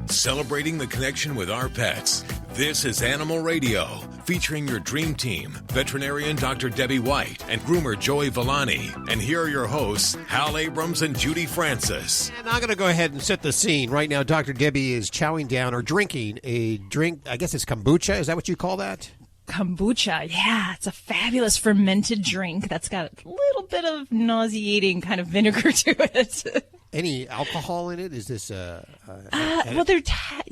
celebrating the connection with our pets. This is Animal Radio, featuring your dream team, veterinarian Dr. Debbie White and groomer Joey Villani. And here are your hosts, Hal Abrams and Judy Francis. And I'm going to go ahead and set the scene. Right now, Dr. Debbie is chowing down or drinking a drink. I guess it's kombucha. Is that what you call that? Kombucha, yeah, it's a fabulous fermented drink that's got a little bit of nauseating kind of vinegar to it. Any alcohol in it? Is this well,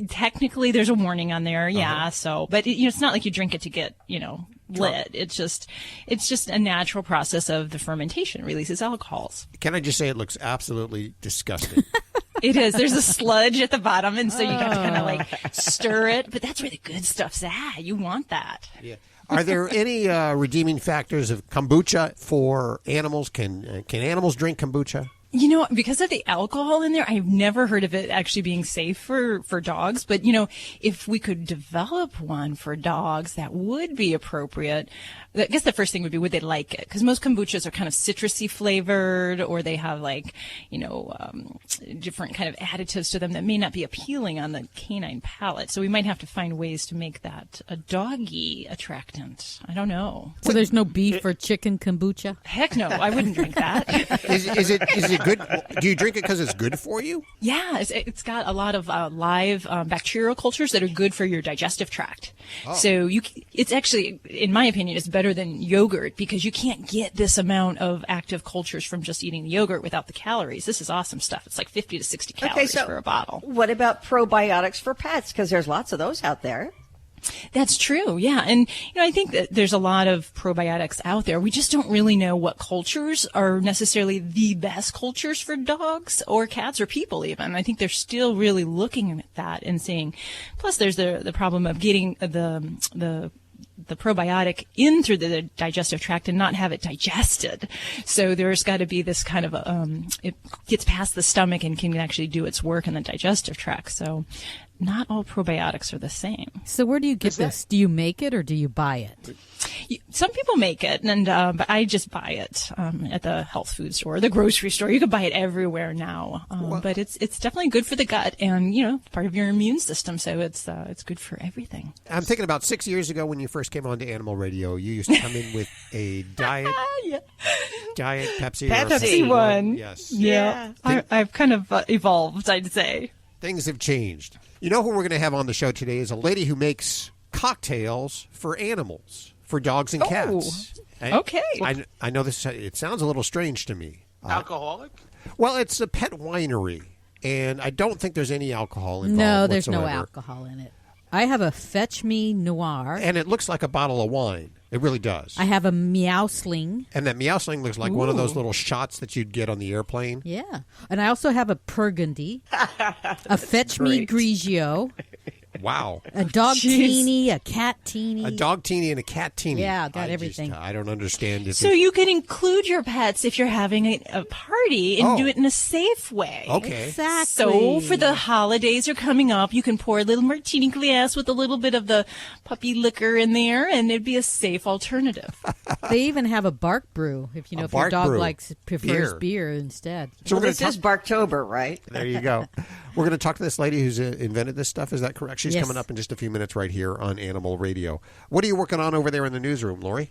technically there's a warning on there, yeah. So, but it's not like you drink it to get lit. It's just a natural process of the fermentation. It releases alcohols. Can I just say it looks absolutely disgusting? It is. There's a sludge at the bottom, and so you got to kind of like stir it. But that's where the good stuff's at. You want that. Yeah. Are there any redeeming factors of kombucha for animals? Can animals drink kombucha? Because of the alcohol in there, I've never heard of it actually being safe for dogs. But, if we could develop one for dogs, that would be appropriate. I guess the first thing would be, would they like it? Because most kombuchas are kind of citrusy flavored, or they have different kind of additives to them that may not be appealing on the canine palate. So we might have to find ways to make that a doggy attractant. I don't know. So there's no beef or chicken kombucha? Heck no, I wouldn't drink that. Is it good? Do you drink it because it's good for you? Yeah, it's got a lot of live bacterial cultures that are good for your digestive tract. Oh. So it's actually, in my opinion, it's better than yogurt because you can't get this amount of active cultures from just eating the yogurt without the calories. This is awesome stuff. It's like 50 to 60 calories for a bottle. What about probiotics for pets? Because there's lots of those out there. That's true, yeah. And, I think that there's a lot of probiotics out there. We just don't really know what cultures are necessarily the best cultures for dogs or cats or people even. I think they're still really looking at that and seeing. Plus, there's the problem of getting the probiotic in through the digestive tract and not have it digested. So there's got to be this kind of, it gets past the stomach and can actually do its work in the digestive tract. So not all probiotics are the same. So where do you get this? Do you make it or do you buy it? Some people make it, but I just buy it at the health food store, the grocery store. You can buy it everywhere now, but it's definitely good for the gut and part of your immune system. So it's good for everything. I'm thinking about 6 years ago when you first came on to Animal Radio, you used to come in with a diet Pepsi. Pepsi one. Yes. Yeah. I've kind of evolved, I'd say. Things have changed. Who we're going to have on the show today is a lady who makes cocktails for animals, for dogs and cats. Okay. I know this. It sounds a little strange to me. Alcoholic? Well, it's a pet winery, and I don't think there's any alcohol involved. No, there's whatsoever. no alcohol in it. I have a Fetch Me Noir. And it looks like a bottle of wine. It really does. I have a Meowsling. And that Meowsling looks like one of those little shots that you'd get on the airplane. Yeah. And I also have a Burgundy, a Fetch Me Grigio. Wow. A dog teeny, a cat teeny. A dog teeny and a cat teeny. Yeah, got everything. I don't understand. So you can include your pets if you're having a party and do it in a safe way. Okay. Exactly. So for the holidays are coming up, you can pour a little martini glass with a little bit of the puppy liquor in there, and it'd be a safe alternative. They even have a bark brew if your dog prefers beer instead. So this is Barktober, right? There you go. We're going to talk to this lady who's invented this stuff. Is that correct? She's coming up in just a few minutes right here on Animal Radio. What are you working on over there in the newsroom, Lori?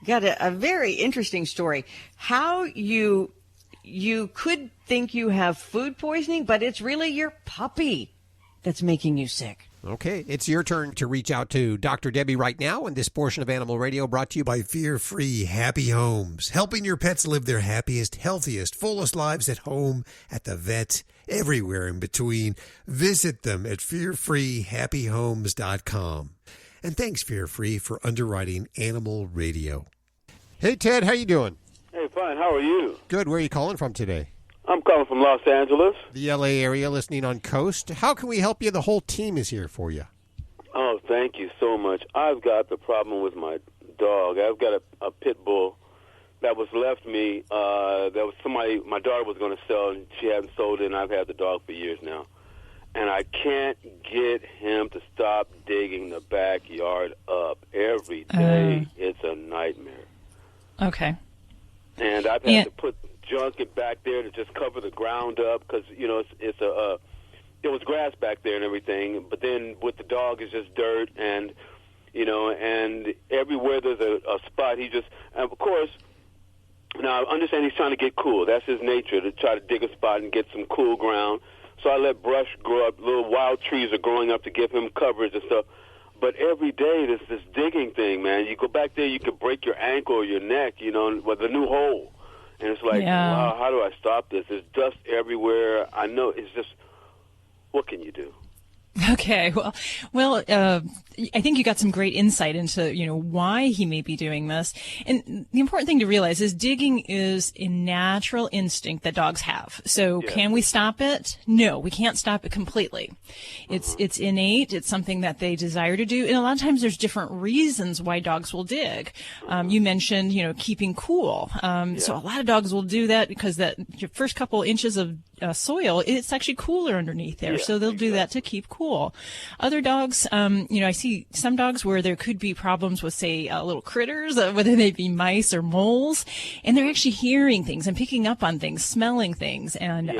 Got a very interesting story. How you could think you have food poisoning, but it's really your puppy that's making you sick. Okay, it's your turn to reach out to Dr. Debbie right now, and this portion of Animal Radio brought to you by Fear-Free Happy Homes, helping your pets live their happiest, healthiest, fullest lives at home, at the vet, everywhere in between. Visit them at fearfreehappyhomes.com. And thanks, Fear-Free, for underwriting Animal Radio. Hey, Ted, how you doing? Hey, fine. How are you? Good. Where are you calling from today? I'm calling from Los Angeles. The L.A. area, listening on Coast. How can we help you? The whole team is here for you. Oh, thank you so much. I've got the problem with my dog. I've got a pit bull that was left me. That was somebody my daughter was going to sell, and she hadn't sold it, and I've had the dog for years now. And I can't get him to stop digging the backyard up. Every day, it's a nightmare. Okay. And I've had to put junk it back there to just cover the ground up because, you know, it's a there was grass back there and everything, but then with the dog, it's just dirt and, and everywhere there's a spot, and of course, now I understand he's trying to get cool. That's his nature, to try to dig a spot and get some cool ground. So I let brush grow up. Little wild trees are growing up to give him coverage and stuff. But every day, there's this digging thing, man. You go back there, you could break your ankle or your neck, with a new hole. And it's like, wow, how do I stop this? There's dust everywhere. I know it's just, what can you do? Okay, well, I think you got some great insight into, why he may be doing this. And the important thing to realize is digging is a natural instinct that dogs have. So can we stop it? No, we can't stop it completely. It's innate. It's something that they desire to do. And a lot of times there's different reasons why dogs will dig. You mentioned, keeping cool. So a lot of dogs will do that because your first couple inches of soil, it's actually cooler underneath there. So they'll do that to keep cool. Other dogs, I see some dogs where there could be problems with, say, little critters, whether they be mice or moles, and they're actually hearing things and picking up on things, smelling things, and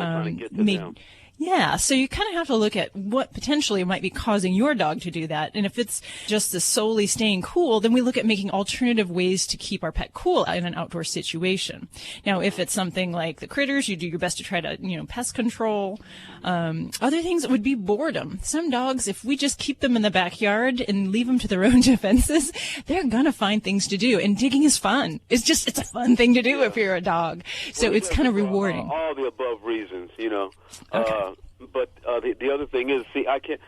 so you kind of have to look at what potentially might be causing your dog to do that. And if it's just the solely staying cool, then we look at making alternative ways to keep our pet cool in an outdoor situation. Now, if it's something like the critters, you do your best to try to, pest control. Other things would be boredom. Some dogs, if we just keep them in the backyard and leave them to their own defenses, they're going to find things to do. And digging is fun. It's a fun thing to do if you're a dog. So it's kind of rewarding. All the above reasons, Okay. But the other thing is, I can't.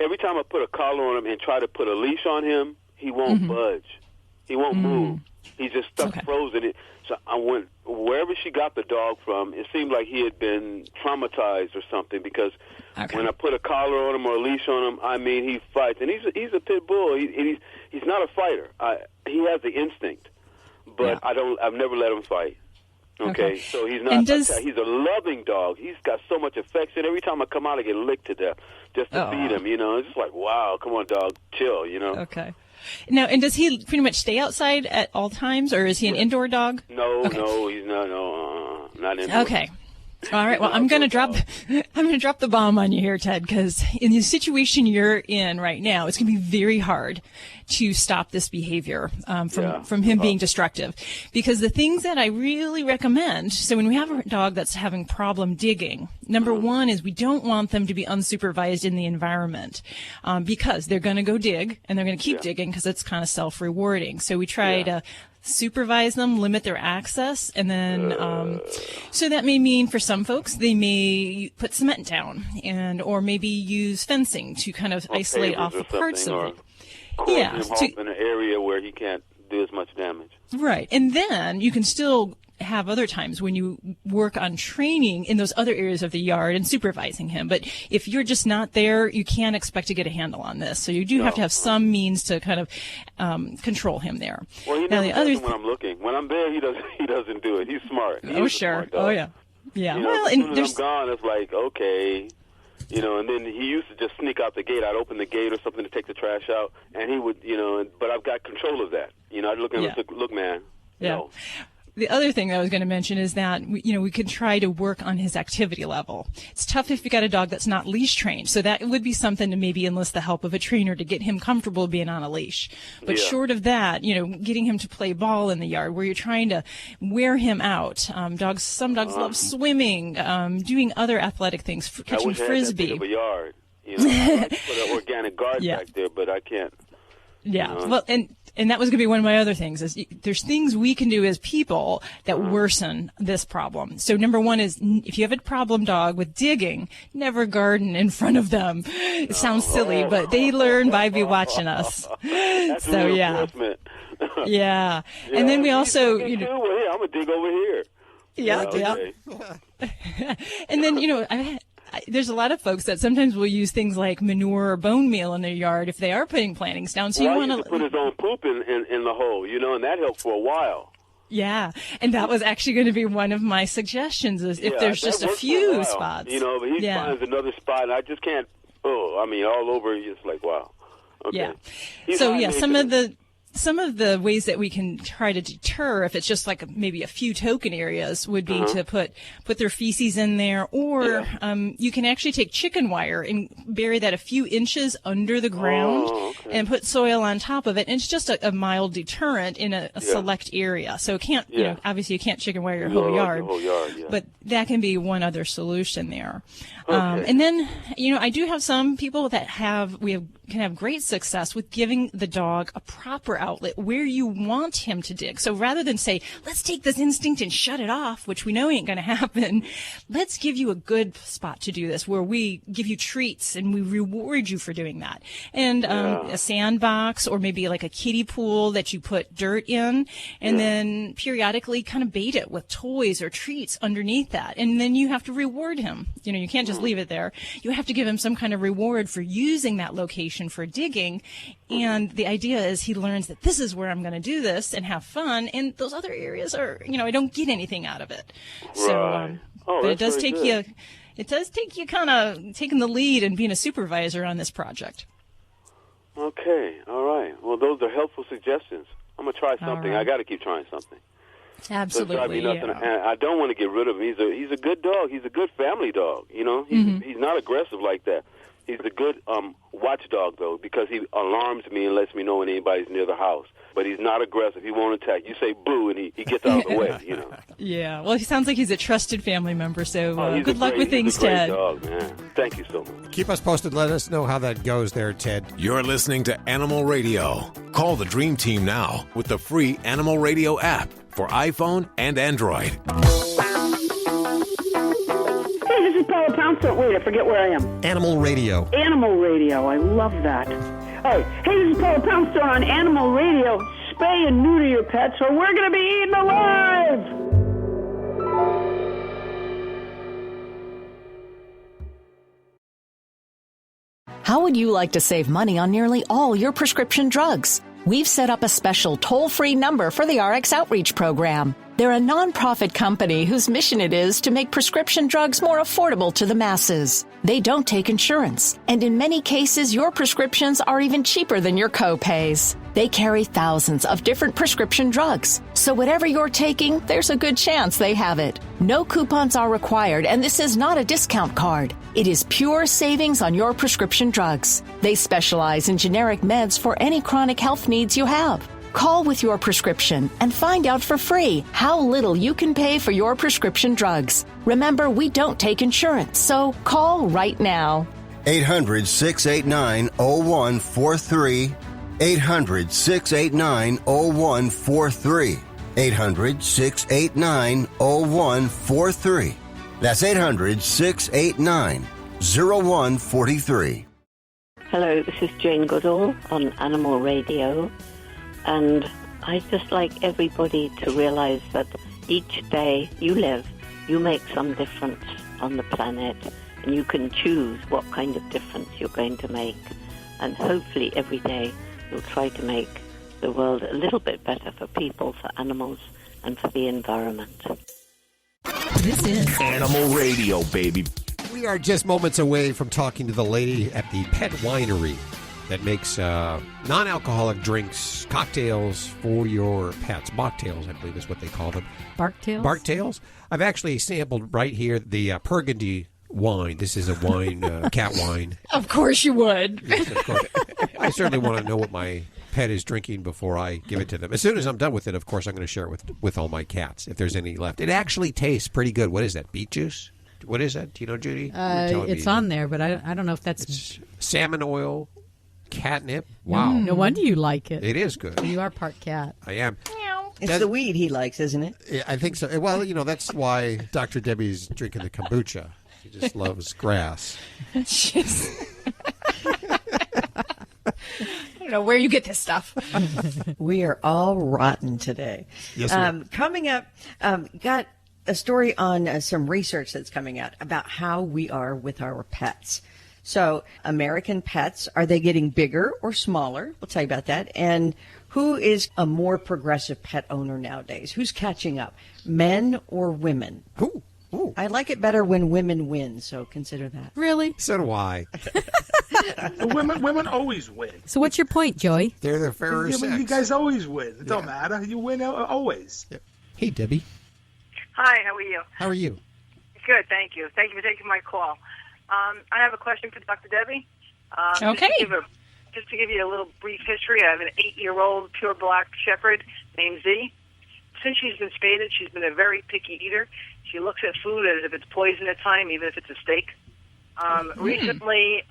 Every time I put a collar on him and try to put a leash on him, he won't budge. He won't move. He's just stuck frozen. So I went wherever she got the dog from. It seemed like he had been traumatized or something because when I put a collar on him or a leash on him, he fights. And he's a pit bull. He's not a fighter. He has the instinct, but I've never let him fight. Okay, so he's not. He's a loving dog. He's got so much affection. Every time I come out, I get licked to death just to feed him. It's just like, wow, come on, dog, chill. Okay. Now, and does he pretty much stay outside at all times, or is he an indoor dog? No, he's not. Not indoor. Okay. All right. Well, I'm going to drop the bomb on you here, Ted, because in the situation you're in right now, it's going to be very hard to stop this behavior from him being destructive. Because the things that I really recommend, so when we have a dog that's having problem digging, number one is we don't want them to be unsupervised in the environment because they're going to go dig and they're going to keep digging because it's kind of self-rewarding. So we try to supervise them, limit their access, and then so that may mean for some folks they may put cement down or maybe use fencing to kind of isolate off the parts of it. In an area where he can't do as much damage. Right, and then you can still have other times when you work on training in those other areas of the yard and supervising him. But if you're just not there, you can't expect to get a handle on this. So you do have to have some means to kind of control him there. Well, he never does it when I'm looking. When I'm there, he doesn't do it. He's smart. He's sure. Oh, yeah. Yeah. Well, as soon as I'm gone, it's like, okay. And then he used to just sneak out the gate. I'd open the gate or something to take the trash out, and he would, but I've got control of that. I'd look at him and say, look, man, no. The other thing that I was going to mention is that, we could try to work on his activity level. It's tough if you got a dog that's not leash trained. So that would be something to maybe enlist the help of a trainer to get him comfortable being on a leash. But short of that, getting him to play ball in the yard where you're trying to wear him out. Some dogs love swimming, doing other athletic things, catching frisbee. I wish I had that big of a yard. I'd like to put an organic garden back there, but I can't. Yeah. Well, and that was going to be one of my other things is there's things we can do as people that worsen this problem. So number one is if you have a problem dog with digging, never garden in front of them. It sounds silly, but they learn by watching us. That's so yeah. And then we also, well, here, I'm going to dig over here. And then, there's a lot of folks that sometimes will use things like manure or bone meal in their yard if they are putting plantings down. So you want to put his own poop in the hole, and that helped for a while. Yeah, and that was actually going to be one of my suggestions is if there's just a few spots. But he finds another spot, and I just can't. All over. It's like wow. Okay. Yeah. So some of the some of the ways that we can try to deter, if it's just like maybe a few token areas, would be to put their feces in there, or you can actually take chicken wire and bury that a few inches under the ground and put soil on top of it. And it's just a mild deterrent in a select area. So it can't, you know, obviously you can't chicken wire your whole yard, but that can be one other solution there. And then, you know, I do have some people that can have great success with giving the dog a proper outlet where you want him to dig. So rather than say, let's take this instinct and shut it off, which we know ain't going to happen, let's give you a good spot to do this where we give you treats and we reward you for doing that. And a sandbox, or maybe like a kiddie pool that you put dirt in, and then periodically kind of bait it with toys or treats underneath that. And then you have to reward him. You know, you can't just leave it there. You have to give him some kind of reward for using that location for digging. And the idea is he learns that this is where I'm going to do this and have fun. And those other areas are, you know, I don't get anything out of it. So, but it does take you kind of taking the lead and being a supervisor on this project. Okay. All right. Well, those are helpful suggestions. I'm going to try something. I got to keep trying something. Absolutely. And I don't want to get rid of him. He's a good dog. He's a good family dog. You know, he's not aggressive like that. He's a good watchdog, though, because he alarms me and lets me know when anybody's near the house. But he's not aggressive. He won't attack. You say boo, and he gets out of the way, you know. Yeah. Well, he sounds like he's a trusted family member, so good luck with things, Ted. He's a great dog, man. Thank you so much. Keep us posted. Let us know how that goes there, Ted. You're listening to Animal Radio. Call the Dream Team now with the free Animal Radio app for iPhone and Android. Hey, this is Paula Poundstone. Wait, I forget where I am. Animal Radio. Animal Radio. I love that. All right. Hey, this is Paula Poundstone on Animal Radio. Spay and neuter your pets, or we're going to be eaten alive. How would you like to save money on nearly all your prescription drugs? We've set up a special toll-free number for the RX Outreach program. They're a nonprofit company whose mission it is to make prescription drugs more affordable to the masses. They don't take insurance, and in many cases, your prescriptions are even cheaper than your co-pays. They carry thousands of different prescription drugs, so whatever you're taking, there's a good chance they have it. No coupons are required, and this is not a discount card. It is pure savings on your prescription drugs. They specialize in generic meds for any chronic health needs you have. Call with your prescription and find out for free how little you can pay for your prescription drugs. Remember, we don't take insurance, so call right now. 800-689-0143. 800-689-0143. 800-689-0143. That's 800-689-0143. Hello, this is Jane Goodall on Animal Radio. And I'd just like everybody to realize that each day you live, you make some difference on the planet, and you can choose what kind of difference you're going to make. And hopefully every day you'll try to make the world a little bit better for people, for animals, and for the environment. This is Animal Radio, baby. We are just moments away from talking to the lady at the pet winery that makes non-alcoholic drinks, cocktails for your pets. Mocktails, I believe is what they call them. Barktails? Barktails. I've actually sampled right here the Burgundy wine. This is a wine, cat wine. Of course you would. Yes, of course. I certainly want to know what my pet is drinking before I give it to them. As soon as I'm done with it, of course, I'm going to share it with all my cats, if there's any left. It actually tastes pretty good. What is that, beet juice? What is that? Do you know, Judy? It's on there, but I don't know if that's... It's salmon oil, catnip. Wow. No wonder you like it. It is good. You are part cat. I am. It's the weed he likes, isn't it? I think so. Well, you know, that's why Dr. Debbie's drinking the kombucha. She just loves grass. I don't know where you get this stuff. We are all rotten today. Yes, we are. Coming up, got a story on some research that's coming out about how we are with our pets. So American pets, are they getting bigger or smaller? We'll tell you about that. And who is a more progressive pet owner nowadays? Who's catching up, men or women? Ooh. Ooh. I like it better when women win, so consider that. Really? So do I. Women always win. So what's your point, Joey? They're the fairer sex. You guys always win. It don't matter. You win always. Yeah. Hey, Debbie. Hi, how are you? How are you? Good, thank you. Thank you for taking my call. I have a question for Dr. Debbie. Okay. Just to give you a little brief history, I have an 8-year-old pure black shepherd named Z. Since she's been spaded, she's been a very picky eater. She looks at food as if it's poison at time, even if it's a steak. Recently,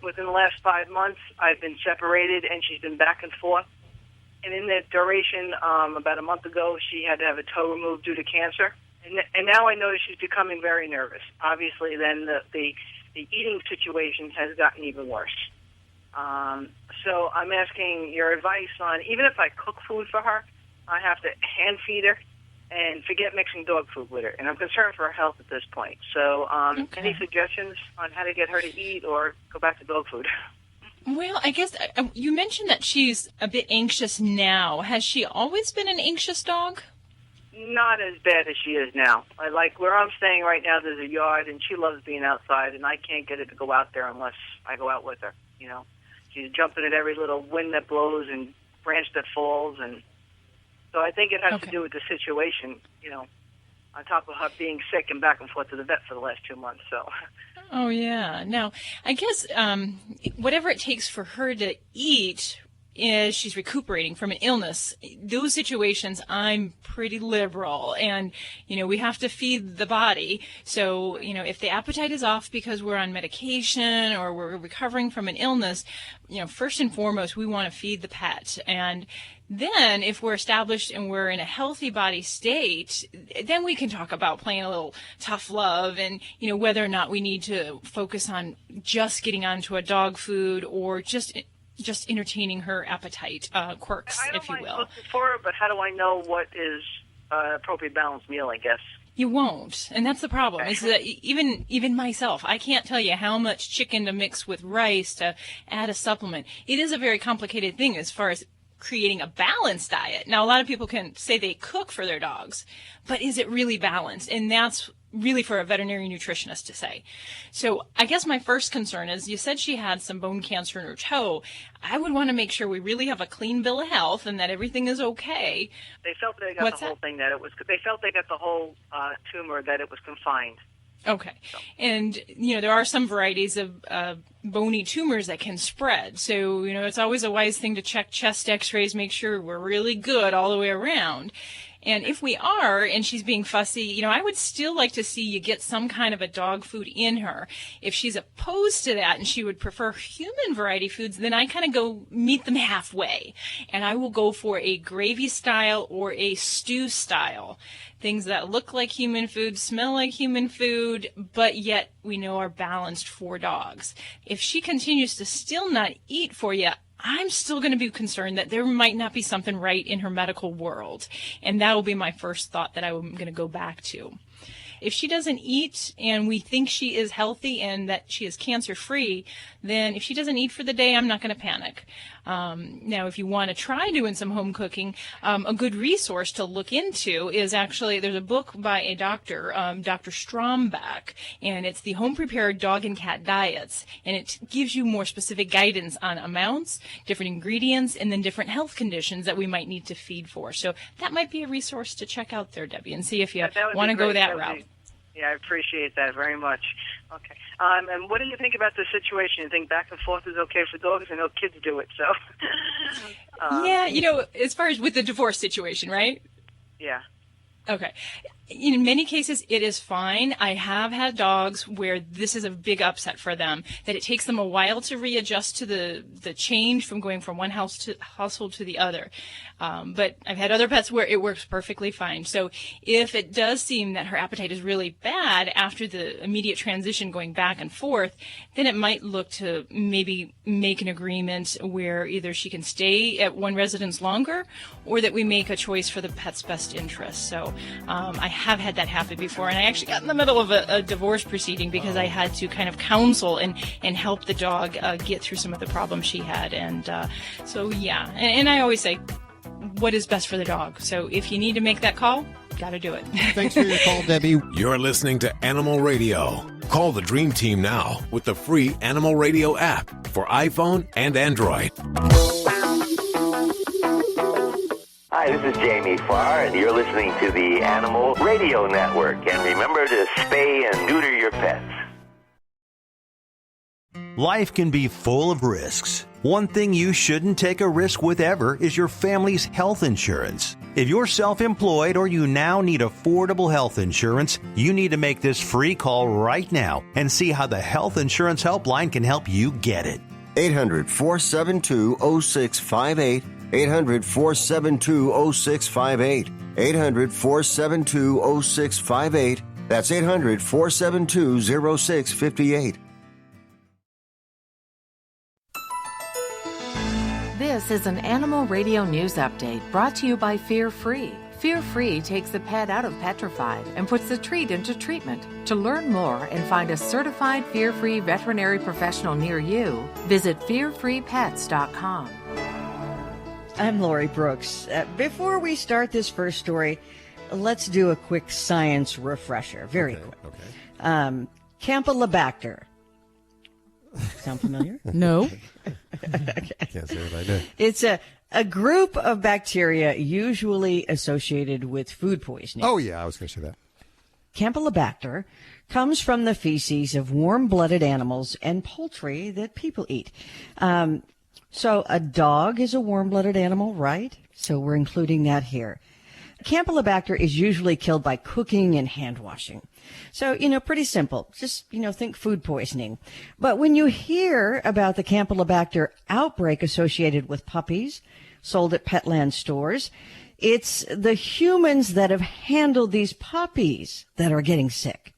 within the last 5 months, I've been separated, and she's been back and forth. And in that duration, about a month ago, she had to have a toe removed due to cancer. And now I notice she's becoming very nervous. Obviously, then the eating situation has gotten even worse. So I'm asking your advice on, even if I cook food for her, I have to hand feed her and forget mixing dog food with her. And I'm concerned for her health at this point. So any suggestions on how to get her to eat or go back to dog food? Well, I guess you mentioned that she's a bit anxious now. Has she always been an anxious dog? Not as bad as she is now. I like where I'm staying right now, there's a yard, and she loves being outside, and I can't get her to go out there unless I go out with her, you know. She's jumping at every little wind that blows and branch that falls, and so I think it has to do with the situation, you know, on top of her being sick and back and forth to the vet for the last 2 months, so... Oh, yeah. Now, I guess whatever it takes for her to eat as she's recuperating from an illness, those situations I'm pretty liberal, and, you know, we have to feed the body. So, you know, if the appetite is off because we're on medication or we're recovering from an illness, you know, first and foremost, we want to feed the pet. And then if we're established and we're in a healthy body state, then we can talk about playing a little tough love and, you know, whether or not we need to focus on just getting onto a dog food or just entertaining her appetite quirks, if you will. I don't mind cooking for her, but how do I know what is appropriate balanced meal, I guess? You won't, and that's the problem. Is that even myself, I can't tell you how much chicken to mix with rice to add a supplement. It is a very complicated thing as far as creating a balanced diet. Now, a lot of people can say they cook for their dogs, but is it really balanced? And that's really for a veterinary nutritionist to say. So I guess my first concern is, you said she had some bone cancer in her toe. I would want to make sure we really have a clean bill of health and that everything is okay. They felt they got the whole thing, that it was, they felt they got the whole tumor, that it was confined. Okay. And, you know, there are some varieties of bony tumors that can spread. So, you know, it's always a wise thing to check chest x-rays, make sure we're really good all the way around. And if we are, and she's being fussy, you know, I would still like to see you get some kind of a dog food in her. If she's opposed to that and she would prefer human variety foods, then I kind of go meet them halfway. And I will go for a gravy style or a stew style. Things that look like human food, smell like human food, but yet we know are balanced for dogs. If she continues to still not eat for you, I'm still going to be concerned that there might not be something right in her medical world. And that will be my first thought that I'm going to go back to. If she doesn't eat and we think she is healthy and that she is cancer-free, then if she doesn't eat for the day, I'm not going to panic. Now, if you want to try doing some home cooking, a good resource to look into is actually, there's a book by a doctor, Dr. Strombeck, and it's the Home Prepared Dog and Cat Diets, and it gives you more specific guidance on amounts, different ingredients, and then different health conditions that we might need to feed for. So that might be a resource to check out there, Debbie, and see if you want to go that route. Yeah, I appreciate that very much. Okay. And what do you think about the situation? You think back and forth is okay for dogs? I know kids do it, so. Yeah, you know, as far as with the divorce situation, right? Yeah. Okay. In many cases, it is fine. I have had dogs where this is a big upset for them, that it takes them a while to readjust to the change from going from one household to the other. But I've had other pets where it works perfectly fine. So if it does seem that her appetite is really bad after the immediate transition going back and forth, then it might look to maybe make an agreement where either she can stay at one residence longer or that we make a choice for the pet's best interest. So I have had that happen before, and I actually got in the middle of a divorce proceeding because I had to kind of counsel and help the dog get through some of the problems she had. And so, yeah, and I always say, what is best for the dog? So if you need to make that call, got to do it. Thanks for your call, Debbie. You're listening to Animal Radio. Call the Dream Team now with the free Animal Radio app for iPhone and Android. Hi, this is Jamie Farr, and you're listening to the Animal Radio Network. And remember to spay and neuter your pets. Life can be full of risks. One thing you shouldn't take a risk with ever is your family's health insurance. If you're self-employed or you now need affordable health insurance, you need to make this free call right now and see how the Health Insurance Helpline can help you get it. 800-472-0658. 800-472-0658. 800-472-0658. That's 800-472-0658. This is an Animal Radio News Update brought to you by Fear Free. Fear Free takes the pet out of petrified and puts the treat into treatment. To learn more and find a certified Fear Free veterinary professional near you, visit fearfreepets.com. I'm Lori Brooks. Before we start this first story, let's do a quick science refresher. Very quick. Okay. Campylobacter. Sound familiar? No. Can't say what I did. It's a group of bacteria usually associated with food poisoning. Oh, yeah, I was going to say that. Campylobacter comes from the feces of warm-blooded animals and poultry that people eat. So a dog is a warm-blooded animal, right? So we're including that here. Campylobacter is usually killed by cooking and hand washing. So, pretty simple. Just, think food poisoning. But when you hear about the Campylobacter outbreak associated with puppies sold at Petland stores, it's the humans that have handled these puppies that are getting sick.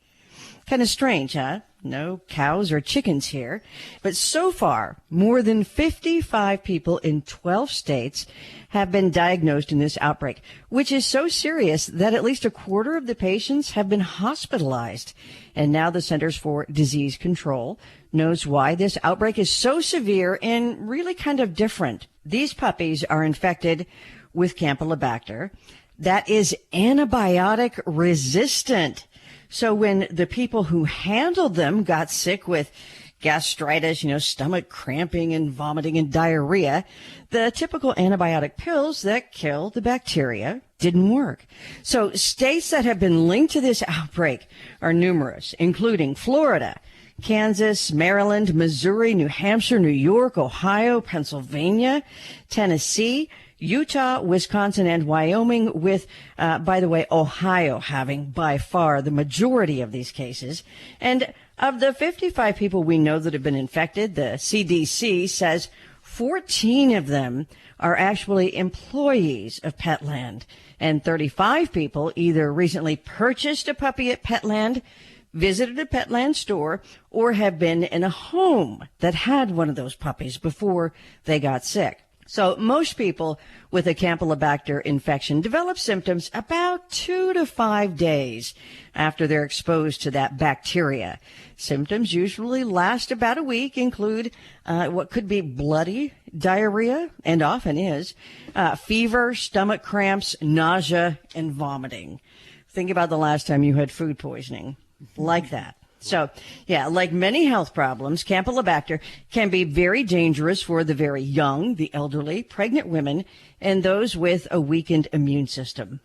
Kind of strange, huh? No cows or chickens here. But so far, more than 55 people in 12 states have been diagnosed in this outbreak, which is so serious that at least a quarter of the patients have been hospitalized. And now the Centers for Disease Control knows why this outbreak is so severe and really kind of different. These puppies are infected with Campylobacter that is antibiotic resistant. So when the people who handled them got sick with gastritis, stomach cramping and vomiting and diarrhea, the typical antibiotic pills that kill the bacteria didn't work. So states that have been linked to this outbreak are numerous, including Florida, Kansas, Maryland, Missouri, New Hampshire, New York, Ohio, Pennsylvania, Tennessee, Utah, Wisconsin, and Wyoming, with, by the way, Ohio having by far the majority of these cases. And of the 55 people we know that have been infected, the CDC says 14 of them are actually employees of Petland, and 35 people either recently purchased a puppy at Petland, visited a Petland store, or have been in a home that had one of those puppies before they got sick. So most people with a Campylobacter infection develop symptoms about 2 to 5 days after they're exposed to that bacteria. Symptoms usually last about a week, include what could be bloody diarrhea, and often is, fever, stomach cramps, nausea, and vomiting. Think about the last time you had food poisoning like that. So, like many health problems, Campylobacter can be very dangerous for the very young, the elderly, pregnant women, and those with a weakened immune system.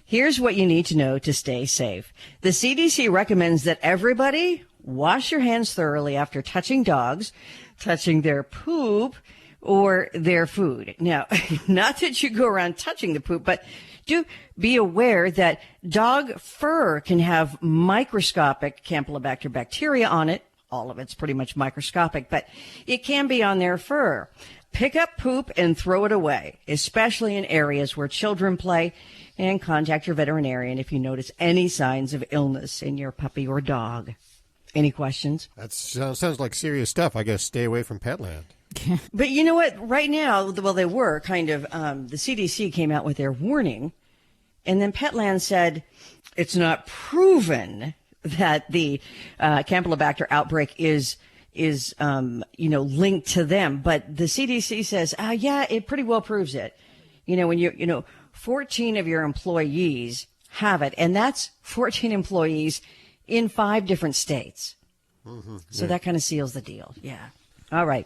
Here's what you need to know to stay safe. The CDC recommends that everybody wash your hands thoroughly after touching dogs, touching their poop, or their food. Now, not that you go around touching the poop, but do be aware that dog fur can have microscopic Campylobacter bacteria on it. All of it's pretty much microscopic, but it can be on their fur. Pick up poop and throw it away, especially in areas where children play, and contact your veterinarian if you notice any signs of illness in your puppy or dog. Any questions? That sounds like serious stuff. I guess stay away from Petland. But you know what? Right now, well, they were kind of, the CDC came out with their warning, and then Petland said it's not proven that the Campylobacter outbreak is linked to them. But the CDC says, it pretty well proves it. When 14 of your employees have it, and that's 14 employees in 5 different states. So that kind of seals the deal. Yeah. All right.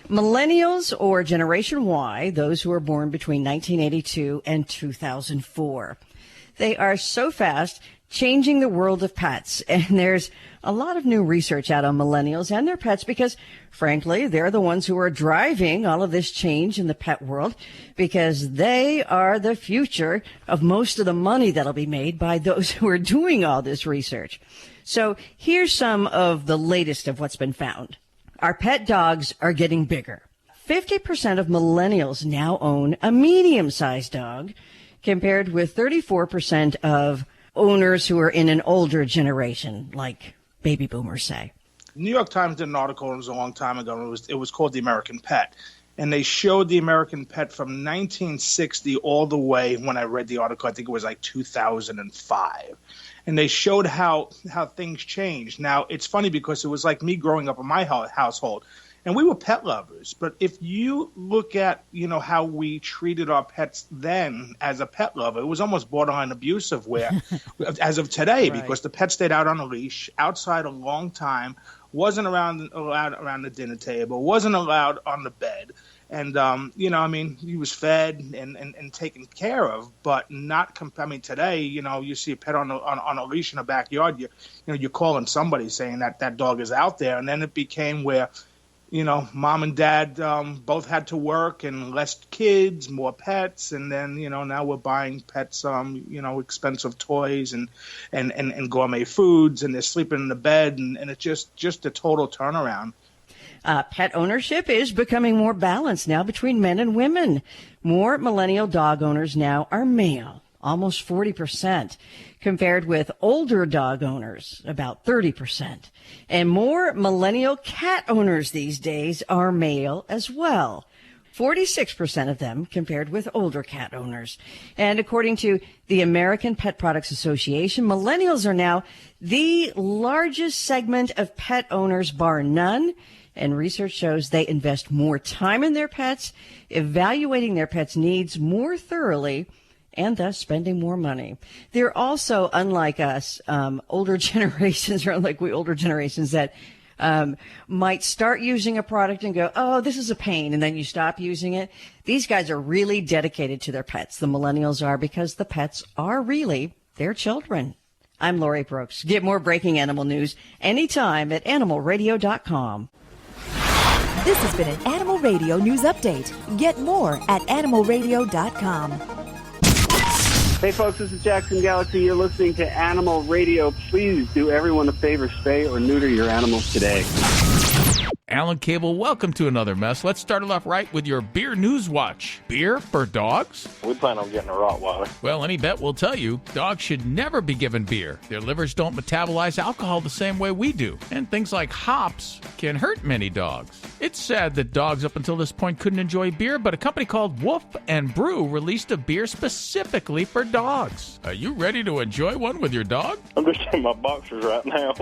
Millennials, or Generation Y, those who were born between 1982 and 2004. They are so fast changing the world of pets. And there's a lot of new research out on millennials and their pets because, frankly, they're the ones who are driving all of this change in the pet world because they are the future of most of the money that'll be made by those who are doing all this research. So here's some of the latest of what's been found. Our pet dogs are getting bigger. 50% of millennials now own a medium-sized dog, compared with 34% of owners who are in an older generation, like baby boomers say. New York Times did an article, it was a long time ago, and it was called The American Pet. And they showed the American Pet from 1960 all the way, when I read the article, I think it was like 2005. And they showed how things changed. Now, it's funny because it was like me growing up in my household. And we were pet lovers. But if you look at, how we treated our pets then as a pet lover, it was almost borderline abusive where, as of today, right. Because the pet stayed out on a leash, outside a long time, wasn't allowed around the dinner table, wasn't allowed on the bed. And, he was fed and taken care of, but not, today, you see a pet on a leash in the backyard, you're calling somebody saying that dog is out there. And then it became where, mom and dad both had to work and less kids, more pets. And then, now we're buying pets, expensive toys and gourmet foods, and they're sleeping in the bed. And it's just a total turnaround. Pet ownership is becoming more balanced now between men and women. More millennial dog owners now are male, almost 40%, compared with older dog owners, about 30%. And more millennial cat owners these days are male as well, 46% of them compared with older cat owners. And according to the American Pet Products Association, millennials are now the largest segment of pet owners, bar none. And research shows they invest more time in their pets, evaluating their pets' needs more thoroughly, and thus spending more money. They're also, unlike us, older generations that might start using a product and go, oh, this is a pain, and then you stop using it. These guys are really dedicated to their pets. The millennials are, because the pets are really their children. I'm Lori Brooks. Get more breaking animal news anytime at animalradio.com. This has been an Animal Radio News Update. Get more at animalradio.com. Hey folks, this is Jackson Galaxy. You're listening to Animal Radio. Please do everyone a favor, spay or neuter your animals today. Alan Cable, welcome to another mess. Let's start it off right with your beer news watch. Beer for dogs? We plan on getting a Rottweiler. Well, any vet will tell you dogs should never be given beer. Their livers don't metabolize alcohol the same way we do, and things like hops can hurt many dogs. It's sad that dogs up until this point couldn't enjoy beer, but a company called Wolf and Brew released a beer specifically for dogs. Are you ready to enjoy one with your dog? I'm just in my boxers right now.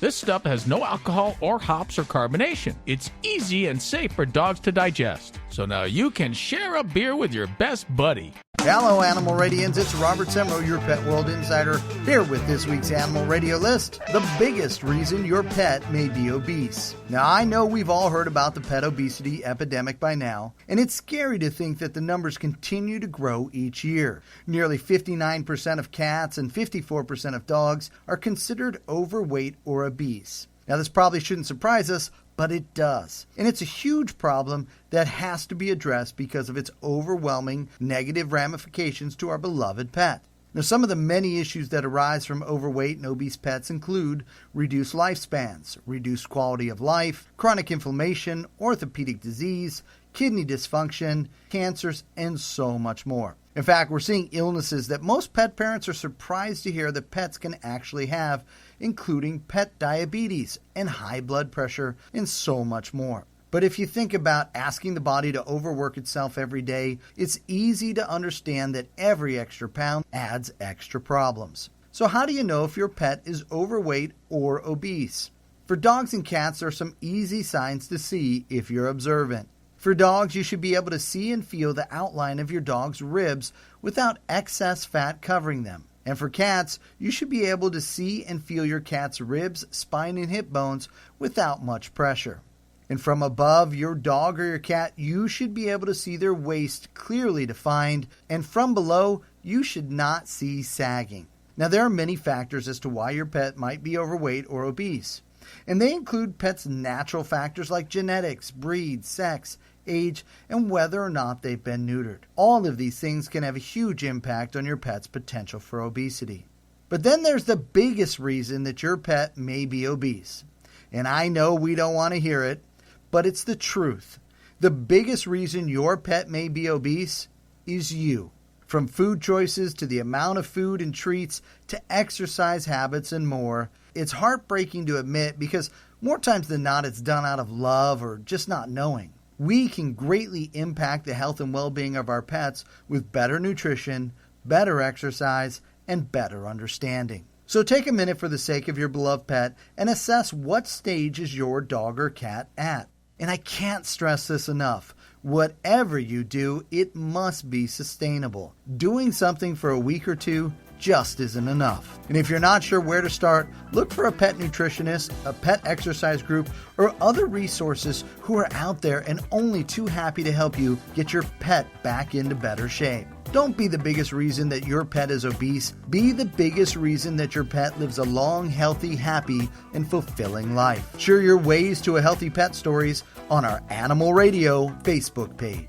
This stuff has no alcohol or hops or carbonation. It's easy and safe for dogs to digest. So now you can share a beer with your best buddy. Hello, Animal Radians. It's Robert Semro, your Pet World Insider, here with this week's Animal Radio list. The biggest reason your pet may be obese. Now, I know we've all heard about the pet obesity epidemic by now, and it's scary to think that the numbers continue to grow each year. Nearly 59% of cats and 54% of dogs are considered overweight or obese. Now, this probably shouldn't surprise us, but it does. And it's a huge problem that has to be addressed because of its overwhelming negative ramifications to our beloved pet. Now, some of the many issues that arise from overweight and obese pets include reduced lifespans, reduced quality of life, chronic inflammation, orthopedic disease, kidney dysfunction, cancers, and so much more. In fact, we're seeing illnesses that most pet parents are surprised to hear that pets can actually have, including pet diabetes and high blood pressure and so much more. But if you think about asking the body to overwork itself every day, it's easy to understand that every extra pound adds extra problems. So how do you know if your pet is overweight or obese? For dogs and cats, there are some easy signs to see if you're observant. For dogs, you should be able to see and feel the outline of your dog's ribs without excess fat covering them. And for cats, you should be able to see and feel your cat's ribs, spine, and hip bones without much pressure. And from above your dog or your cat, you should be able to see their waist clearly defined, and from below, you should not see sagging. Now, there are many factors as to why your pet might be overweight or obese, and they include pets' natural factors like genetics, breed, sex, age, and whether or not they've been neutered. All of these things can have a huge impact on your pet's potential for obesity. But then there's the biggest reason that your pet may be obese. And I know we don't want to hear it, but it's the truth. The biggest reason your pet may be obese is you. From food choices to the amount of food and treats to exercise habits and more, it's heartbreaking to admit because more times than not it's done out of love or just not knowing. We can greatly impact the health and well-being of our pets with better nutrition, better exercise, and better understanding. So take a minute for the sake of your beloved pet and assess what stage is your dog or cat at. And I can't stress this enough. Whatever you do, it must be sustainable. Doing something for a week or two just isn't enough. And if you're not sure where to start, look for a pet nutritionist, a pet exercise group, or other resources who are out there and only too happy to help you get your pet back into better shape. Don't be the biggest reason that your pet is obese. Be the biggest reason that your pet lives a long, healthy, happy, and fulfilling life. Share your ways to a healthy pet stories on our Animal Radio Facebook page.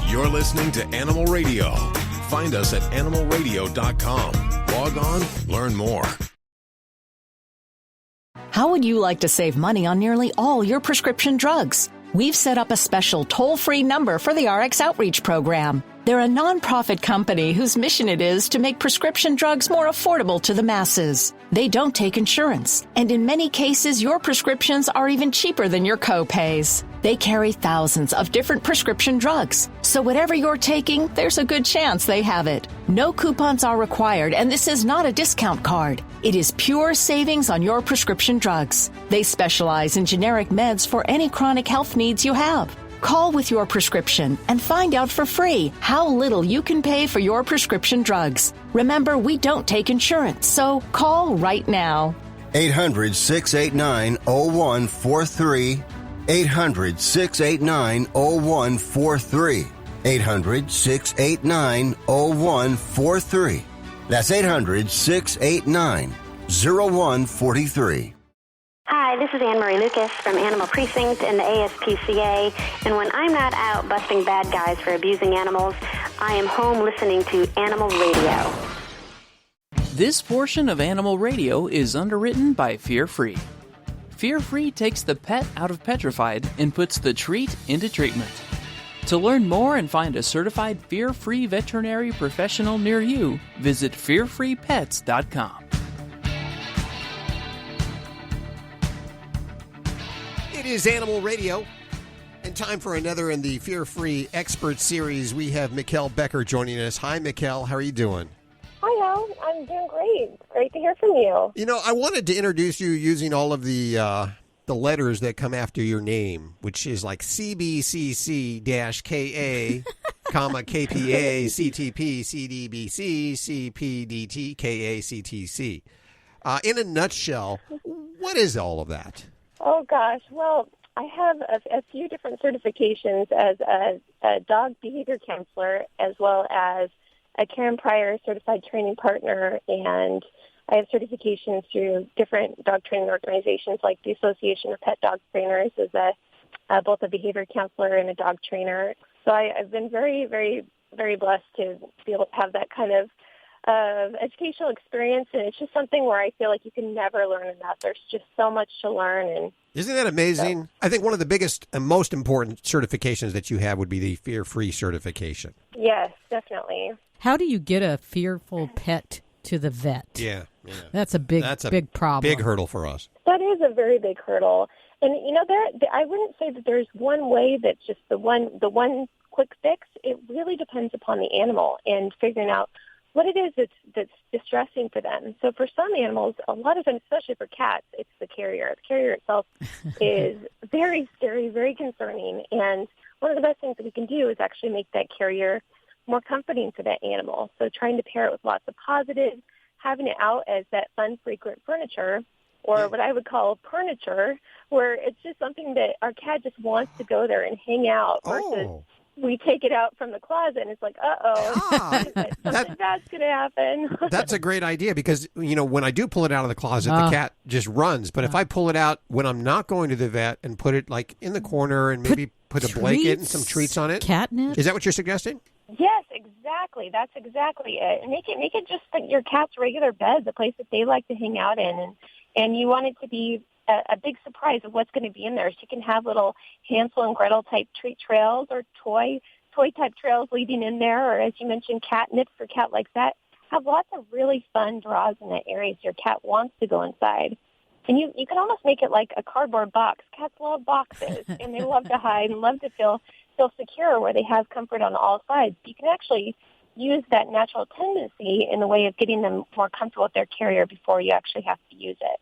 You're listening to Animal Radio. Find us at animalradio.com. Log on, learn more. How would you like to save money on nearly all your prescription drugs? We've set up a special toll-free number for the RX Outreach program. They're a nonprofit company whose mission it is to make prescription drugs more affordable to the masses. They don't take insurance, and in many cases, your prescriptions are even cheaper than your co-pays. They carry thousands of different prescription drugs, so whatever you're taking, there's a good chance they have it. No coupons are required, and this is not a discount card. It is pure savings on your prescription drugs. They specialize in generic meds for any chronic health needs you have. Call with your prescription and find out for free how little you can pay for your prescription drugs. Remember, we don't take insurance, so call right now. 800-689-0143. 800-689-0143. 800-689-0143. That's 800-689-0143. Hi, this is Anne-Marie Lucas from Animal Precinct and the ASPCA, and when I'm not out busting bad guys for abusing animals, I am home listening to Animal Radio. This portion of Animal Radio is underwritten by Fear Free. Fear Free takes the pet out of petrified and puts the treat into treatment. To learn more and find a certified fear-free veterinary professional near you, visit fearfreepets.com. It is Animal Radio, and time for another in the Fear-Free Expert Series. We have Mikkel Becker joining us. Hi, Mikkel. How are you doing? Hi, Al. I'm doing great. Great to hear from you. You know, I wanted to introduce you using all of the letters that come after your name, which is like CBCC-KA, comma, KPA, CTP, CDBC, CPDT, KACTC. In a nutshell, what is all of that? Oh, gosh. Well, I have a few different certifications as a dog behavior counselor, as well as a Karen Pryor certified training partner, and I have certifications through different dog training organizations like the Association of Pet Dog Trainers as both a behavior counselor and a dog trainer. So I've been very, very, very blessed to be able to have that kind of educational experience, and it's just something where I feel like you can never learn enough. There's just so much to learn. And isn't that amazing? So, I think one of the biggest and most important certifications that you have would be the Fear-Free certification. Yes, definitely. How do you get a fearful pet to the vet? Yeah. That's a big problem. Big hurdle for us. That is a very big hurdle. And, you know, I wouldn't say that there's one way that's just the one quick fix. It really depends upon the animal and figuring out what it is that's distressing for them. So for some animals, a lot of them, especially for cats, it's the carrier. The carrier itself is very scary, very concerning. And one of the best things that we can do is actually make that carrier more comforting for that animal. So trying to pair it with lots of positives, having it out as that fun, frequent furniture, or what I would call furniture, where it's just something that our cat just wants to go there and hang out versus we take it out from the closet and it's like, something bad's going to happen. That's a great idea because, when I do pull it out of the closet, the cat just runs. But if I pull it out when I'm not going to the vet and put it like in the corner and maybe put a blanket and some treats on it. Catnip? Is that what you're suggesting? Yes, exactly. That's exactly it. And make it just like your cat's regular bed, the place that they like to hang out in. And you want it to be a big surprise of what's going to be in there. So you can have little Hansel and Gretel type treat trails or toy type trails leading in there, or as you mentioned, catnip for cat likes that. Have lots of really fun draws in that area so your cat wants to go inside. And you can almost make it like a cardboard box. Cats love boxes, and they love to hide and love to feel secure where they have comfort on all sides. You can actually use that natural tendency in the way of getting them more comfortable with their carrier before you actually have to use it.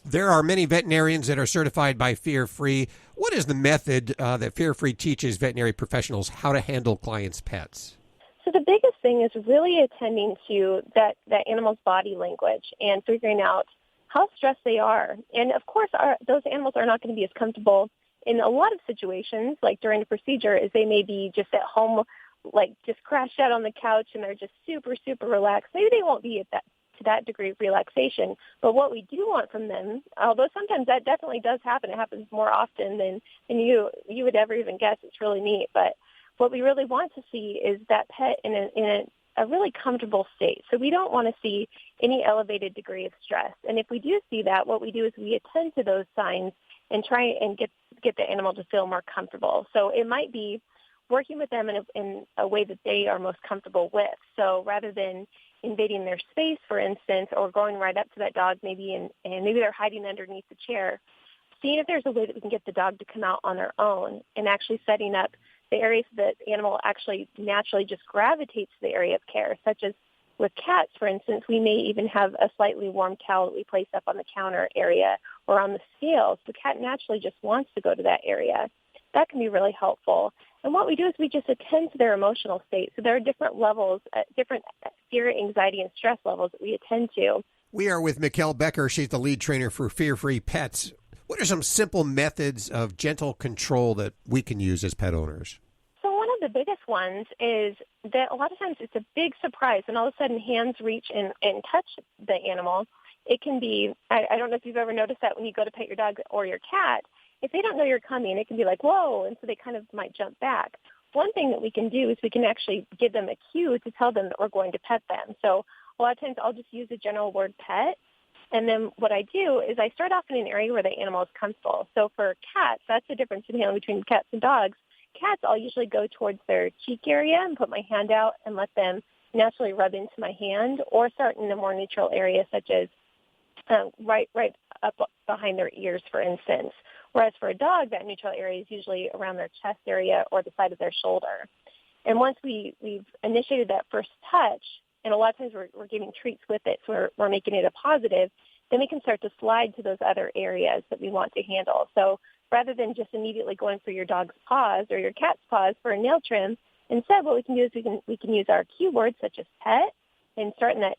There are many veterinarians that are certified by Fear Free. What is the method that Fear Free teaches veterinary professionals how to handle clients' pets? So the biggest thing is really attending to that animal's body language and figuring out how stressed they are. And, of course, those animals are not going to be as comfortable in a lot of situations, like during a procedure, as they may be just at home, like just crashed out on the couch and they're just super, super relaxed. Maybe they won't be to that degree of relaxation. But what we do want from them, although sometimes that definitely does happen, it happens more often than you would ever even guess. It's really neat. But what we really want to see is that pet in a really comfortable state. So we don't want to see any elevated degree of stress. And if we do see that, what we do is we attend to those signs and try and get the animal to feel more comfortable. So it might be working with them in a way that they are most comfortable with. So rather than invading their space, for instance, or going right up to that dog maybe and maybe they're hiding underneath the chair, seeing if there's a way that we can get the dog to come out on their own and actually setting up the areas that the animal actually naturally just gravitates to the area of care, such as with cats, for instance, we may even have a slightly warm towel that we place up on the counter area or on the scales. The cat naturally just wants to go to that area. That can be really helpful. And what we do is we just attend to their emotional state. So there are different levels, different fear, anxiety, and stress levels that we attend to. We are with Mikkel Becker. She's the lead trainer for Fear Free Pets. What are some simple methods of gentle control that we can use as pet owners? So one of the biggest ones is that a lot of times it's a big surprise, and all of a sudden hands reach and touch the animal. It can be, I don't know if you've ever noticed that when you go to pet your dog or your cat, if they don't know you're coming, it can be like, whoa, and so they kind of might jump back. One thing that we can do is we can actually give them a cue to tell them that we're going to pet them. So a lot of times I'll just use the general word pet, and then what I do is I start off in an area where the animal is comfortable. So for cats, that's the difference between cats and dogs. Cats, I'll usually go towards their cheek area and put my hand out and let them naturally rub into my hand, or start in a more neutral area, such as right up behind their ears, for instance. Whereas for a dog, that neutral area is usually around their chest area or the side of their shoulder. And once we've initiated that first touch, and a lot of times we're giving treats with it, so we're making it a positive, then we can start to slide to those other areas that we want to handle. So rather than just immediately going for your dog's paws or your cat's paws for a nail trim, instead what we can do is we can use our keywords such as pet and start in that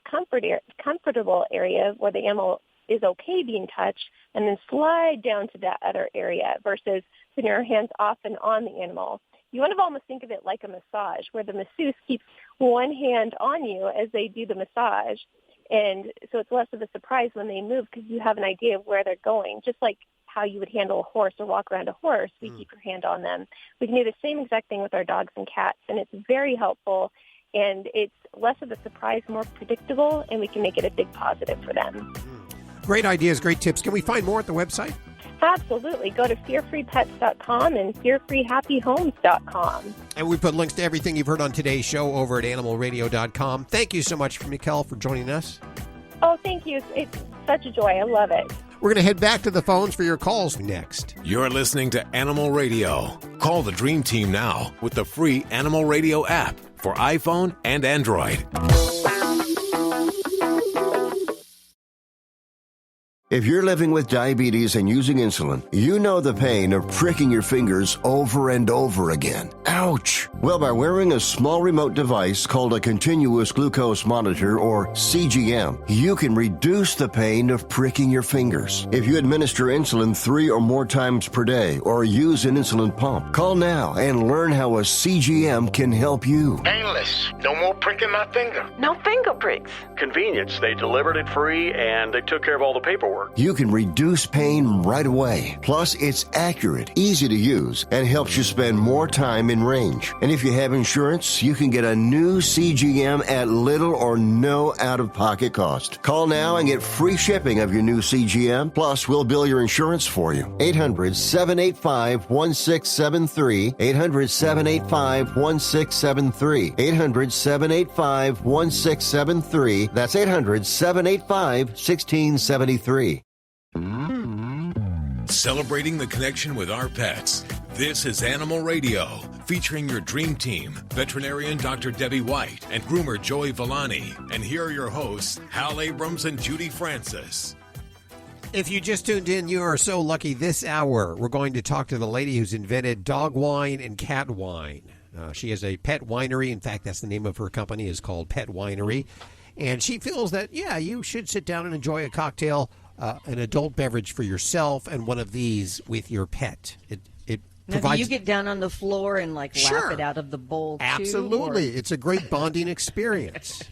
comfortable area where the animal is okay being touched, and then slide down to that other area versus putting your hands off and on the animal. You want to almost think of it like a massage, where the masseuse keeps one hand on you as they do the massage. And so it's less of a surprise when they move because you have an idea of where they're going, just like how you would handle a horse or walk around a horse. We keep your hand on them. We can do the same exact thing with our dogs and cats, and it's very helpful. And it's less of a surprise, more predictable, and we can make it a big positive for them. Great ideas, great tips. Can we find more at the website? Absolutely. Go to fearfreepets.com and fearfreehappyhomes.com. And we put links to everything you've heard on today's show over at animalradio.com. Thank you so much, Mikkel, for joining us. Oh, thank you. It's such a joy. I love it. We're going to head back to the phones for your calls next. You're listening to Animal Radio. Call the Dream Team now with the free Animal Radio app for iPhone and Android. If you're living with diabetes and using insulin, you know the pain of pricking your fingers over and over again. Ouch! Well, by wearing a small remote device called a continuous glucose monitor, or CGM, you can reduce the pain of pricking your fingers. If you administer insulin 3 or more times per day or use an insulin pump, call now and learn how a CGM can help you. Painless. No more pricking my finger. No finger pricks. Convenience. They delivered it free and they took care of all the paperwork. You can reduce pain right away. Plus, it's accurate, easy to use, and helps you spend more time in range. And if you have insurance, you can get a new CGM at little or no out-of-pocket cost. Call now and get free shipping of your new CGM. Plus, we'll bill your insurance for you. 800-785-1673. 800-785-1673. 800-785-1673. That's 800-785-1673. Celebrating the connection with our pets. This is Animal Radio, featuring your dream team, veterinarian Dr. Debbie White and groomer Joey Villani. And here are your hosts, Hal Abrams and Judy Francis. If you just tuned in, you are so lucky. This hour, we're going to talk to the lady who's invented dog wine and cat wine. She has a pet winery. In fact, that's the name of her company, is called Pet Winery. And she feels that, yeah, you should sit down and enjoy a cocktail, an adult beverage for yourself, and one of these with your pet. It now, provides. do you get down on the floor and lap it out of the bowl too? Absolutely. It's a great bonding experience.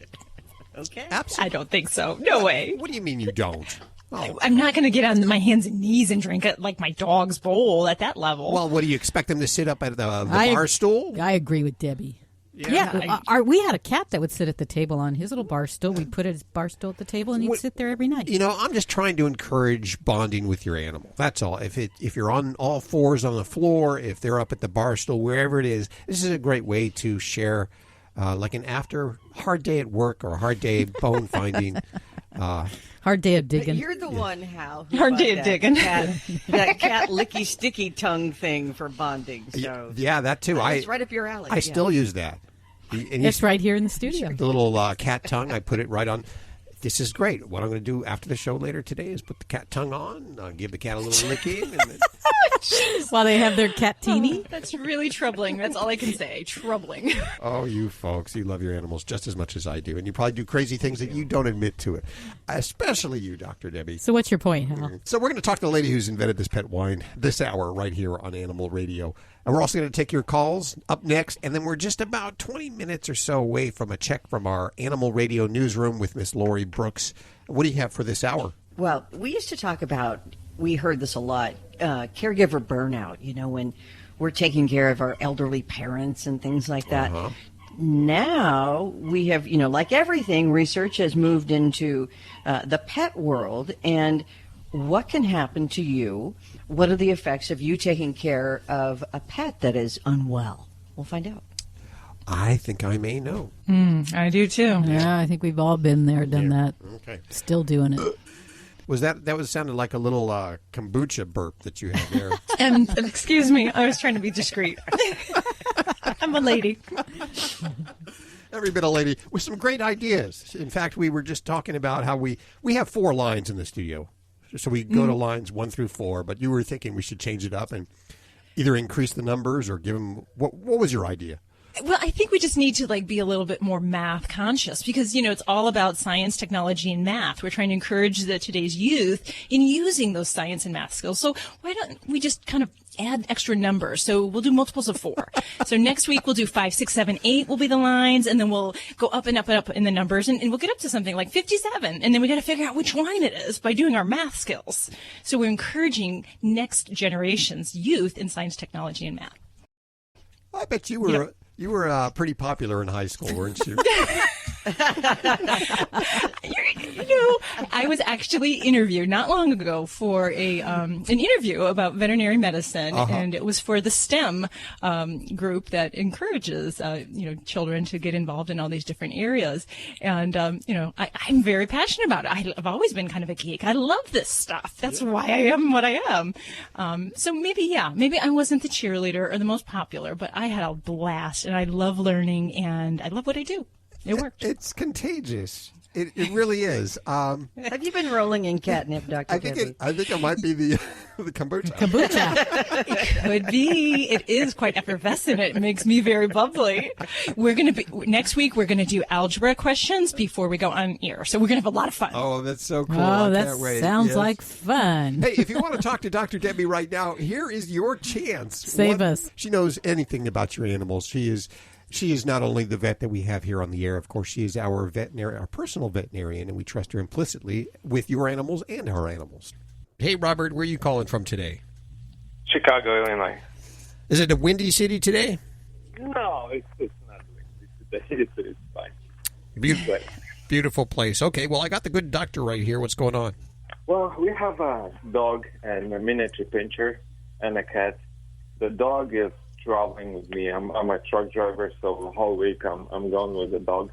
Okay. Absolutely. I don't think so. No way. What do you mean you don't? Oh. I'm not going to get on my hands and knees and drink it like my dog's bowl at that level. Well, what do you expect them to sit up at the bar stool? I agree with Debbie. Yeah, we had a cat that would sit at the table on his little bar stool. We'd put his bar stool at the table, and he'd sit there every night. You know, I'm just trying to encourage bonding with your animal. That's all. If you're on all fours on the floor, if they're up at the bar stool, wherever it is, this is a great way to share, like an after hard day at work or a hard day bone finding. Hard day of digging. You're the one, Hal. Hard day of digging. That cat licky sticky tongue thing for bonding. So yeah, that too. It's right up your alley. I still use that. It's right here in the studio. The little cat tongue, I put it right on. This is great. What I'm going to do after the show later today is put the cat tongue on, give the cat a little licking. And then... While they have their cat-teeny. Oh, that's really troubling. That's all I can say. Troubling. Oh, you folks, you love your animals just as much as I do. And you probably do crazy things that you don't admit to it. Especially you, Dr. Debbie. So what's your point, Hal? So we're going to talk to the lady who's invented this pet wine this hour right here on Animal Radio. And we're also going to take your calls up next. And then we're just about 20 minutes or so away from a check from our Animal Radio newsroom with Miss Lori Brooks. What do you have for this hour? Well, we used to talk about, we heard this a lot, caregiver burnout, when we're taking care of our elderly parents and things like that. Uh-huh. Now we have, like everything, research has moved into the pet world. And what can happen to you? What are the effects of you taking care of a pet that is unwell? We'll find out. I think I may know. I do too. Yeah, I think we've all been there, done that. Okay. Still doing it. That sounded like a little kombucha burp that you had there. And excuse me, I was trying to be discreet. I'm a lady. Every bit a lady with some great ideas. In fact, we were just talking about how we have 4 lines in the studio. So we go to lines 1 through 4, but you were thinking we should change it up and either increase the numbers or give them, what was your idea? Well, I think we just need to be a little bit more math conscious because, it's all about science, technology, and math. We're trying to encourage today's youth in using those science and math skills. So why don't we just kind of add extra numbers? So we'll do multiples of 4. So next week we'll do 5, 6, 7, 8 will be the lines, and then we'll go up and up and up in the numbers, and we'll get up to something like 57. And then we got to figure out which line it is by doing our math skills. So we're encouraging next generation's youth in science, technology, and math. I bet you were... You were pretty popular in high school, weren't you? I was actually interviewed not long ago for an interview about veterinary medicine, and it was for the STEM group that encourages children to get involved in all these different areas. And I'm very passionate about it. I've always been kind of a geek. I love this stuff. That's why I am what I am. So maybe I wasn't the cheerleader or the most popular, but I had a blast, and I love learning, and I love what I do. It worked. It's contagious. It really is. Have you been rolling in catnip, Dr. Debbie? I think it might be the kombucha. It could be. It is quite effervescent. It makes me very bubbly. Next week, we're going to do algebra questions before we go on air. So we're going to have a lot of fun. Oh, that's so cool. Oh, I that can't wait. sounds like fun. Hey, if you want to talk to Dr. Debbie right now, here is your chance. Save us. She knows anything about your animals. She is not only the vet that we have here on the air, of course, she is our personal veterinarian, and we trust her implicitly with your animals and our animals. Hey, Robert, where are you calling from today? Chicago, Illinois. Is it a windy city today? No, it's not windy today. It's fine. Beautiful place. Okay, well, I got the good doctor right here. What's going on? Well, we have a dog and a miniature pincher and a cat. The dog is traveling with me. I'm a truck driver, so the whole week I'm going with the dog.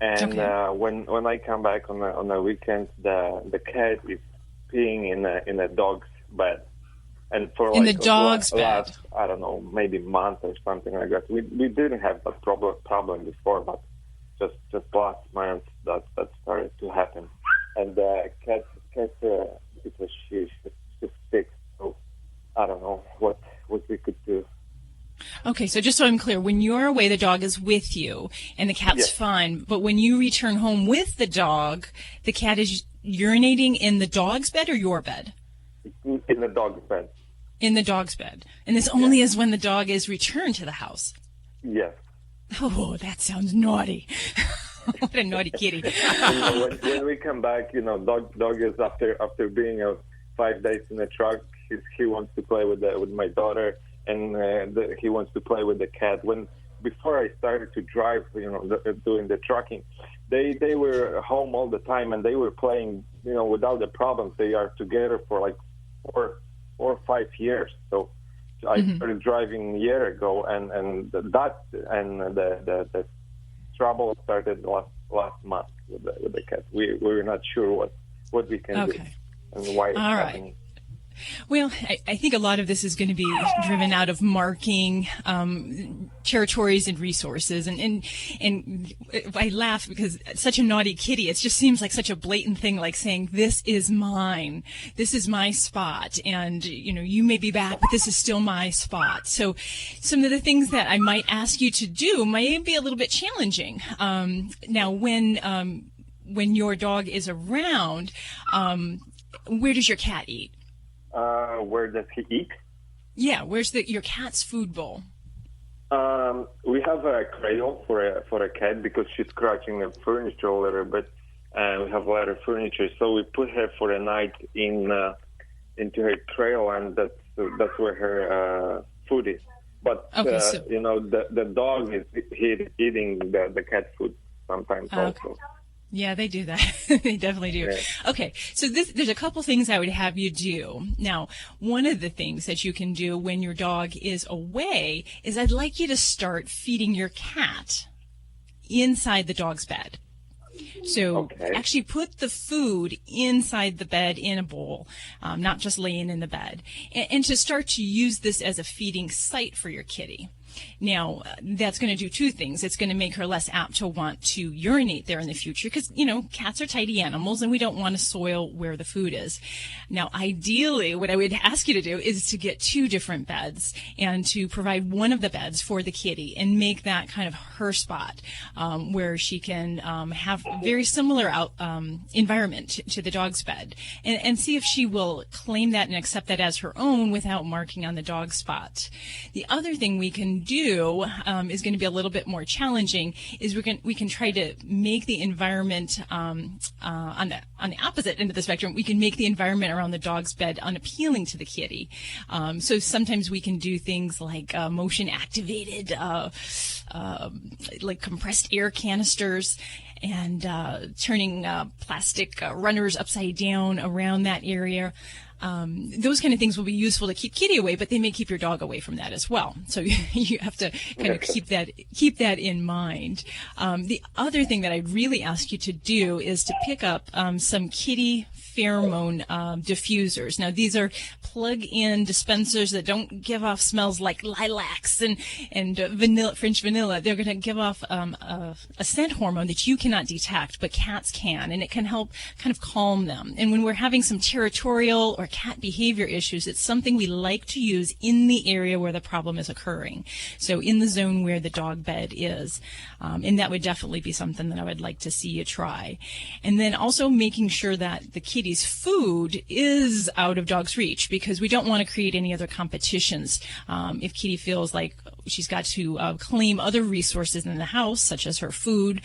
And when I come back on the weekends, the cat is peeing in a dog's bed. And for in the dog's bed. Last, I don't know, maybe a month or something like that. We didn't have that problem before, but just last month that started to happen. And the cat because she's sick, so I don't know what we could do. Okay, so just so I'm clear, when you're away, the dog is with you, and the cat's fine. But when you return home with the dog, the cat is urinating in the dog's bed or your bed? In the dog's bed. In the dog's bed. And this only is when the dog is returned to the house? Yes. Oh, that sounds naughty. What a naughty kitty. When we come back, dog is after being 5 days in the truck, he wants to play with my daughter, and he wants to play with the cat. Before I started to drive, doing the trucking, they were home all the time and they were playing, without the problems. They are together for like 4 or 5 years. So I started driving a year ago, and the trouble started last month with the cat. We were not sure what we can do and why it's happening. Right. Well, I think a lot of this is going to be driven out of marking territories and resources. And I laugh because it's such a naughty kitty. It just seems like such a blatant thing, like saying, this is mine. This is my spot. And, you may be back, but this is still my spot. So some of the things that I might ask you to do might be a little bit challenging. Now, when your dog is around, where does your cat eat? Where does he eat? Yeah, where's your cat's food bowl? We have a cradle for a cat because she's scratching the furniture a little bit. We have a lot of furniture, so we put her for a night into her cradle, and that's where her food is. But the dog is eating the cat food sometimes also. Yeah, they do that. They definitely do. Yeah. Okay, so there's a couple things I would have you do. Now, one of the things that you can do when your dog is away is I'd like you to start feeding your cat inside the dog's bed. So actually put the food inside the bed in a bowl, not just laying in the bed, and to start to use this as a feeding site for your kitty. Now, that's going to do two things. It's going to make her less apt to want to urinate there in the future because, cats are tidy animals and we don't want to soil where the food is. Now, ideally, what I would ask you to do is to get 2 different beds and to provide one of the beds for the kitty and make that kind of her spot where she can have very similar environment to the dog's bed and see if she will claim that and accept that as her own without marking on the dog spot. The other thing we can do is going to be a little bit more challenging is we can try to make the environment on the opposite end of the spectrum. We can make the environment around the dog's bed unappealing to the kitty. So sometimes we can do things like motion activated like compressed air canisters and turning plastic runners upside down around that area. Those kind of things will be useful to keep kitty away, but they may keep your dog away from that as well. So you have to kind of keep that in mind. The other thing that I'd really ask you to do is to pick up some kitty pheromone diffusers. Now, these are plug-in dispensers that don't give off smells like lilacs and vanilla, French vanilla. They're going to give off a scent hormone that you cannot detect, but cats can, and it can help kind of calm them. And when we're having some territorial or cat behavior issues, it's something we like to use in the area where the problem is occurring. So in the zone where the dog bed is. And that would definitely be something that I would like to see you try. And then also making sure that the kitty's food is out of dog's reach, because we don't want to create any other competitions. If kitty feels like she's got to claim other resources in the house, such as her food,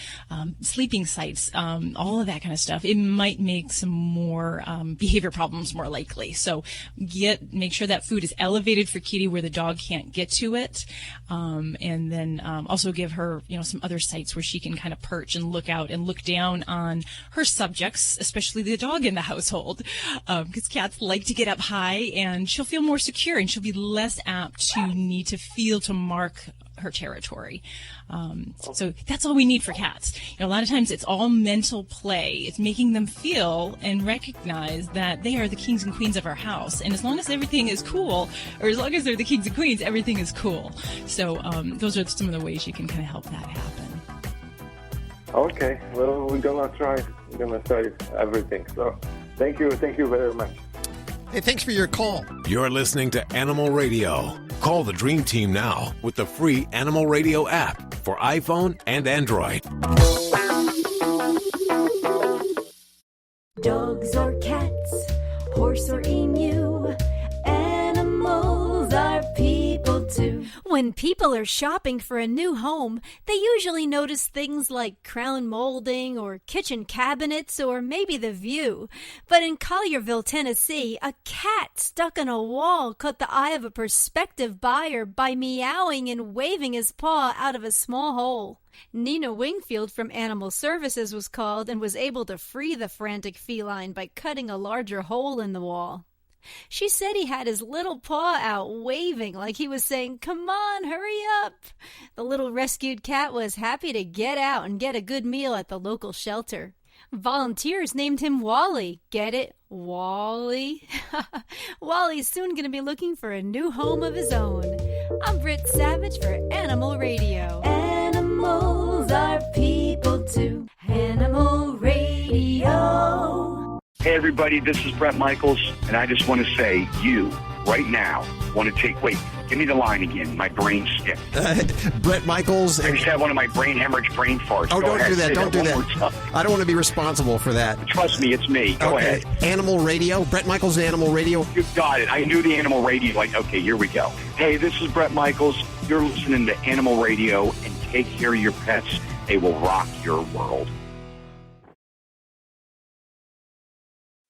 sleeping sites, all of that kind of stuff, it might make some more behavior problems more likely. So make sure that food is elevated for kitty where the dog can't get to it, and then also give her some other sites where she can kind of perch and look out and look down on her subjects, especially the dog in the household, because cats like to get up high, and she'll feel more secure and she'll be less apt to need to feel to mark her territory. So that's all we need for cats. A lot of times it's all mental play. It's making them feel and recognize that they are the kings and queens of our house. And as long as everything is cool, or as long as they're the kings and queens, everything is cool. So those are some of the ways you can kind of help that happen. Okay, well, we're gonna try everything. So thank you very much. Hey, thanks for your call. You're listening to Animal Radio. Call the Dream Team now with the free Animal Radio app for iPhone and Android. Dogs or cats, horse or emu, animals are people too. When people are shopping for a new home, they usually notice things like crown molding or kitchen cabinets or maybe the view. But in Collierville, Tennessee, a cat stuck on a wall caught the eye of a prospective buyer by meowing and waving his paw out of a small hole. Nina Wingfield from Animal Services was called and was able to free the frantic feline by cutting a larger hole in the wall. She said he had his little paw out waving like he was saying, "Come on, hurry up." The little rescued cat was happy to get out and get a good meal at the local shelter. Volunteers named him Wally. Get it? Wally? Wally's soon going to be looking for a new home of his own. I'm Britt Savage for Animal Radio. Animals are people too. Animal Radio. Hey everybody, this is Brett Michaels, and I just want to say, you, right now, want to take, wait, give me the line again, my brain skipped. Brett Michaels. I just had one of my brain brain farts. Oh, don't do that, don't do that. I don't want to be responsible for that. Trust me, it's me. Go ahead. Animal Radio, Brett Michaels, Animal Radio. You got it. I knew the Animal Radio, okay, here we go. Hey, this is Brett Michaels. You're listening to Animal Radio, and take care of your pets. They will rock your world.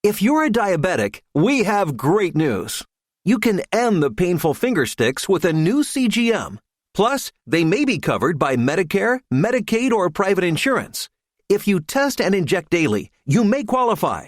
If you're a diabetic, we have great news. You can end the painful finger sticks with a new CGM. Plus, they may be covered by Medicare, Medicaid, or private insurance. If you test and inject daily, you may qualify.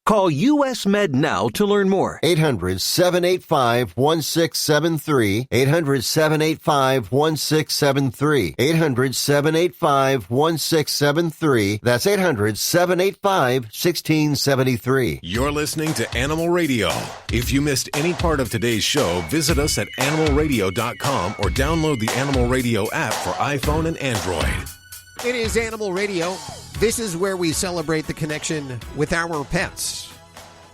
Call US Med now to learn more. 800-785-1673. 800-785-1673. 800-785-1673. That's 800-785-1673. You're listening to Animal Radio. If you missed any part of today's show, visit us at animalradio.com or download the Animal Radio app for iPhone and Android. It is Animal Radio. This is where we celebrate the connection with our pets.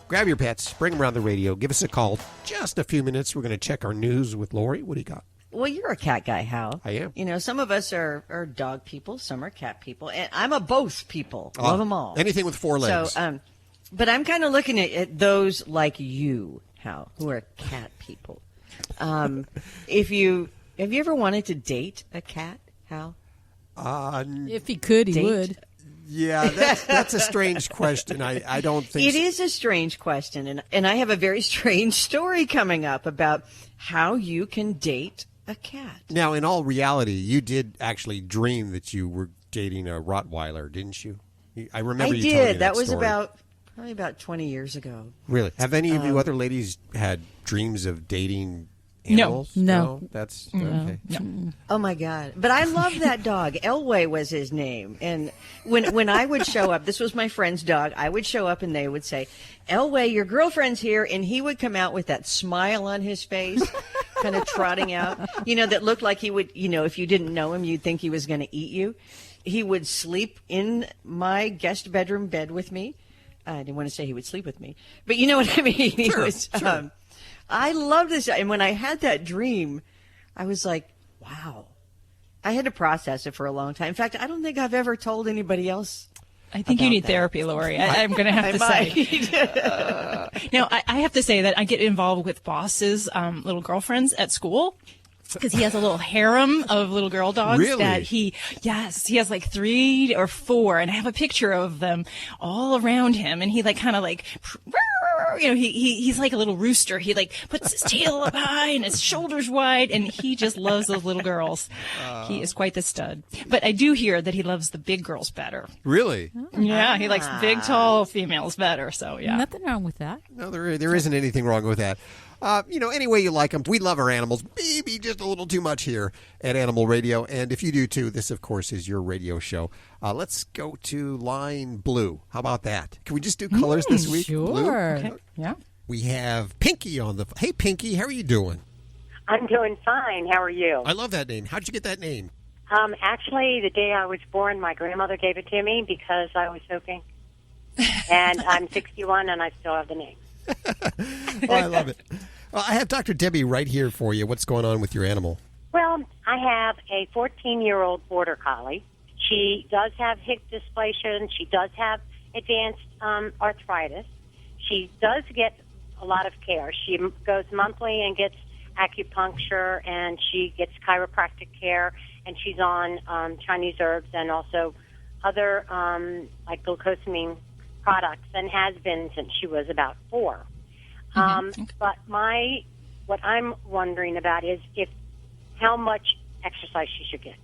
Grab your pets, bring them around the radio, give us a call. Just a few minutes. We're going to check our news with Lori. What do you got? Well, you're a cat guy, Hal. I am. Some of us are dog people, some are cat people, and I'm a both people. Love them all. Anything with four legs. So, but I'm kind of looking at those like you, Hal, who are cat people. Have you ever wanted to date a cat, Hal? If he could, he would. Yeah, that's a strange question. I don't think it is a strange question, and I have a very strange story coming up about how you can date a cat. Now, in all reality, you did actually dream that you were dating a Rottweiler, didn't you? I remember you telling me that was story. Probably about 20 years ago. Really? Have any of you other ladies had dreams of dating animals? No. That's No. okay. No. Oh my God! But I love that dog. Elway was his name, and when I would show up, this was my friend's dog. I would show up, and they would say, "Elway, your girlfriend's here," and he would come out with that smile on his face, kind of trotting out. That looked like he would. If you didn't know him, you'd think he was going to eat you. He would sleep in my guest bedroom bed with me. I didn't want to say he would sleep with me, but you know what I mean. Sure. I love this. And when I had that dream, I was like, wow. I had to process it for a long time. In fact, I don't think I've ever told anybody else. I think you need therapy, Lori. I'm going to have to say. Now, I have to say that I get involved with Boss's little girlfriends at school. Because he has a little harem of little girl dogs that he has like 3 or 4, and I have a picture of them all around him, and he he's like a little rooster. He like puts his tail up high and his shoulders wide, and he just loves those little girls. He is quite the stud. But I do hear that he loves the big girls better. Really? Yeah, he likes big, tall females better. So yeah, nothing wrong with that. No, there isn't anything wrong with that. Any way you like them. We love our animals, maybe just a little too much here at Animal Radio. And if you do too, this, of course, is your radio show. Let's go to line blue. How about that? Can we just do colors this week? Sure. Blue? Okay. Yeah. We have Pinky on the... Hey, Pinky, how are you doing? I'm doing fine. How are you? I love that name. How did you get that name? Actually, the day I was born, my grandmother gave it to me because I was hoping. And I'm 61, and I still have the name. Oh, I love it. Well, I have Dr. Debbie right here for you. What's going on with your animal? Well, I have a 14-year-old border collie. She does have hip dysplasia, and she does have advanced arthritis. She does get a lot of care. She goes monthly and gets acupuncture, and she gets chiropractic care, and she's on Chinese herbs and also other like glucosamine products, and has been since she was about 4. But what I'm wondering about is how much exercise she should get.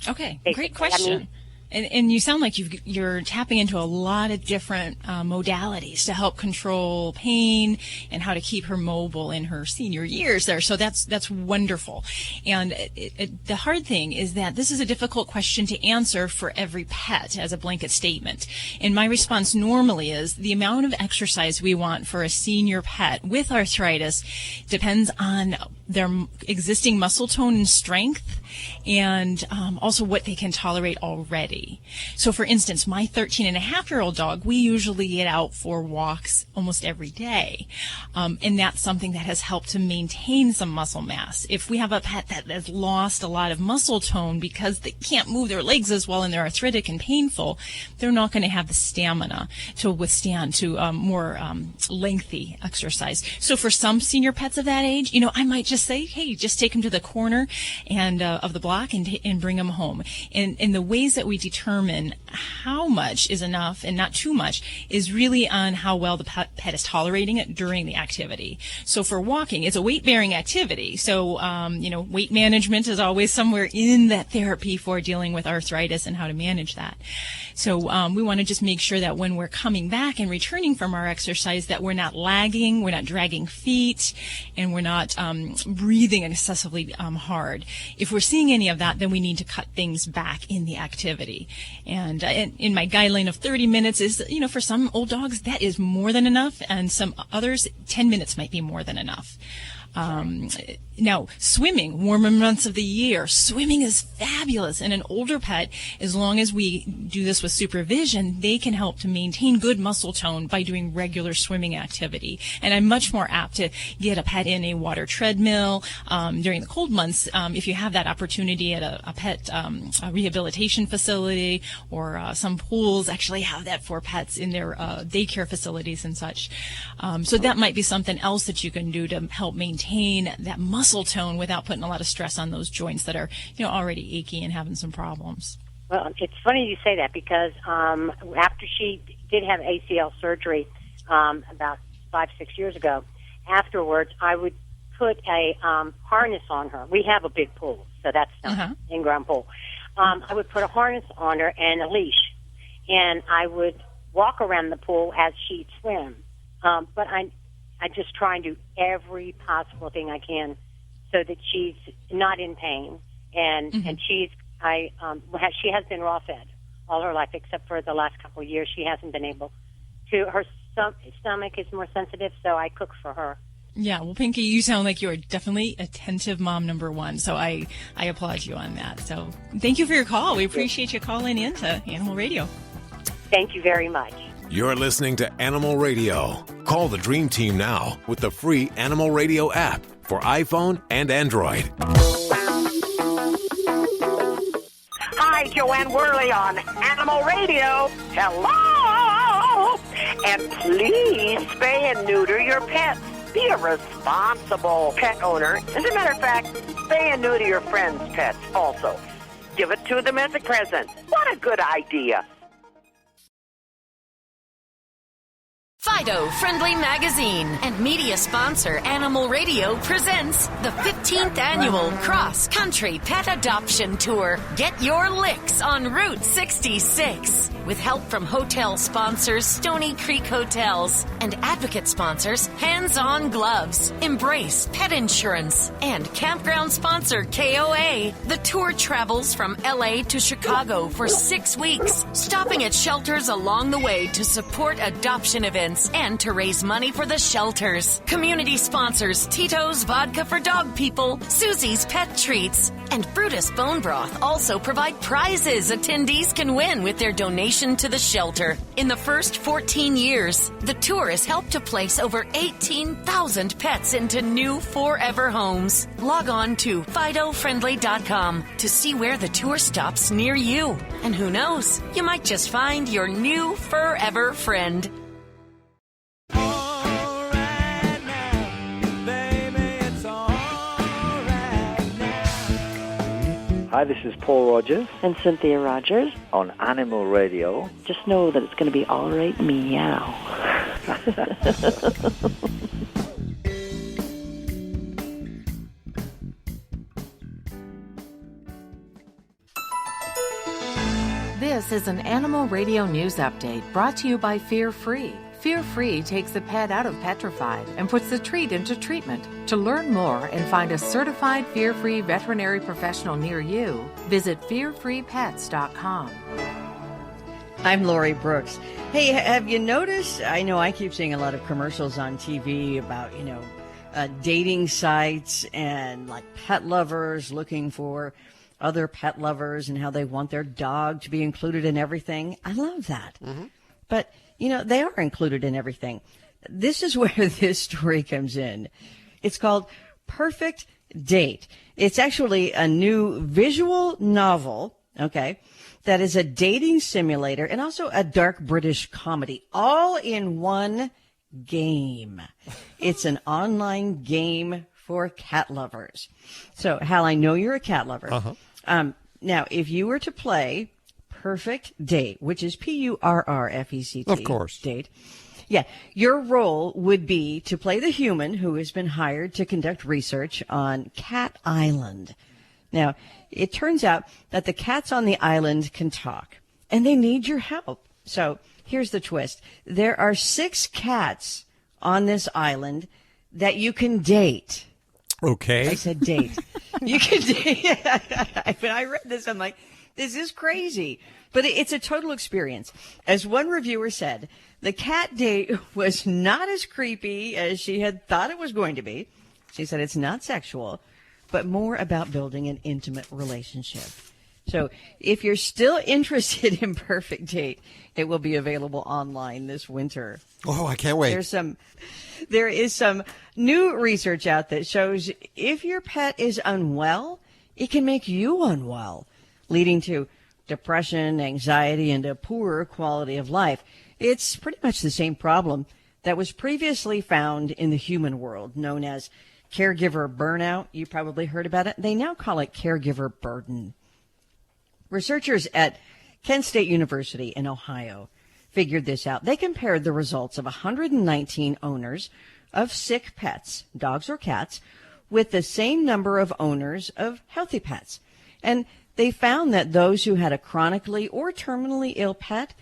Okay, Basically. great question. And you sound like you're tapping into a lot of different modalities to help control pain and how to keep her mobile in her senior years there. So that's wonderful. And the hard thing is that this is a difficult question to answer for every pet as a blanket statement. And my response normally is the amount of exercise we want for a senior pet with arthritis depends on their existing muscle tone and strength, and also what they can tolerate already. So for instance, my 13-and-a-half-year-old dog, we usually get out for walks almost every day. And that's something that has helped to maintain some muscle mass. If we have a pet that has lost a lot of muscle tone because they can't move their legs as well and they're arthritic and painful, they're not going to have the stamina to withstand more lengthy exercise. So for some senior pets of that age, I might just say, hey, just take them to the corner and of the block and bring them home. And the ways that we determine how much is enough and not too much is really on how well the pet is tolerating it during the activity. So for walking, it's a weight-bearing activity. So, weight management is always somewhere in that therapy for dealing with arthritis and how to manage that. So we want to just make sure that when we're coming back and returning from our exercise that we're not lagging, we're not dragging feet, and we're not breathing excessively hard. If we're seeing any of that, then we need to cut things back in the activity. And in my guideline of 30 minutes is, for some old dogs, that is more than enough, and some others, 10 minutes might be more than enough. Now, swimming, warmer months of the year, swimming is fabulous. And an older pet, as long as we do this with supervision, they can help to maintain good muscle tone by doing regular swimming activity. And I'm much more apt to get a pet in a water treadmill during the cold months if you have that opportunity at a pet a rehabilitation facility, or some pools actually have that for pets in their daycare facilities and such. So that might be something else that you can do to help maintain that muscle tone without putting a lot of stress on those joints that are, already achy and having some problems. Well, it's funny you say that because after she did have ACL surgery about 5-6 years ago, afterwards I would put a harness on her. We have a big pool, so that's not in-ground pool. I would put a harness on her and a leash, and I would walk around the pool as she'd swim. But I just try and do every possible thing I can so that she's not in pain. And and she has been raw fed all her life, except for the last couple of years. She hasn't been able to. Her stomach is more sensitive, so I cook for her. Yeah, well, Pinky, you sound like you're definitely attentive mom number one, so I applaud you on that. So thank you for your call. We appreciate you calling in to Animal Radio. Thank you very much. You're listening to Animal Radio. Call the Dream Team now with the free Animal Radio app for iPhone and Android. Hi, Joanne Worley on Animal Radio. Hello! And please spay and neuter your pets. Be a responsible pet owner. As a matter of fact, spay and neuter your friends' pets also. Give it to them as a present. What a good idea. Fido Friendly Magazine and media sponsor Animal Radio presents the 15th annual Cross Country Pet Adoption Tour. Get your licks on Route 66. With help from hotel sponsors Stony Creek Hotels and advocate sponsors Hands On Gloves, Embrace Pet Insurance, and campground sponsor KOA. The tour travels from LA to Chicago for 6 weeks, stopping at shelters along the way to support adoption events and to raise money for the shelters. Community sponsors Tito's Vodka for Dog People, Susie's Pet Treats, and Brutus Bone Broth also provide prizes attendees can win with their donation to the shelter. In the first 14 years, the tour has helped to place over 18,000 pets into new forever homes. Log on to FidoFriendly.com to see where the tour stops near you. And who knows, you might just find your new forever friend. Hi, this is Paul Rogers. And Cynthia Rogers. On Animal Radio. Just know that it's going to be all right, meow. This is an Animal Radio News Update brought to you by Fear Free. Fear Free takes the pet out of petrified and puts the treat into treatment. To learn more and find a certified Fear Free veterinary professional near you, visit fearfreepets.com. I'm Lori Brooks. Hey, have you noticed? I know I keep seeing a lot of commercials on TV about, dating sites and like pet lovers looking for other pet lovers and how they want their dog to be included in everything. I love that. Mm-hmm. But they are included in everything. This is where this story comes in. It's called Perfect Date. It's actually a new visual novel, okay, that is a dating simulator and also a dark British comedy, all in one game. It's an online game for cat lovers. So, Hal, I know you're a cat lover. Uh-huh. Now, if you were to play Perfect Date, which is Purrfect. Of course. Date. Yeah. Your role would be to play the human who has been hired to conduct research on Cat Island. Now, it turns out that the cats on the island can talk, and they need your help. So here's the twist. There are 6 cats on this island that you can date. Okay. I said date. You can date. When I read this, I'm like, this is crazy. But it's a total experience. As one reviewer said, the cat date was not as creepy as she had thought it was going to be. She said it's not sexual, but more about building an intimate relationship. So if you're still interested in Perfect Date, it will be available online this winter. Oh, I can't wait. There is some new research out that shows if your pet is unwell, it can make you unwell, leading to depression, anxiety, and a poorer quality of life. It's pretty much the same problem that was previously found in the human world, known as caregiver burnout. You probably heard about it. They now call it caregiver burden. Researchers at Kent State University in Ohio figured this out. They compared the results of 119 owners of sick pets, dogs or cats, with the same number of owners of healthy pets. And they found that those who had a chronically or terminally ill pet,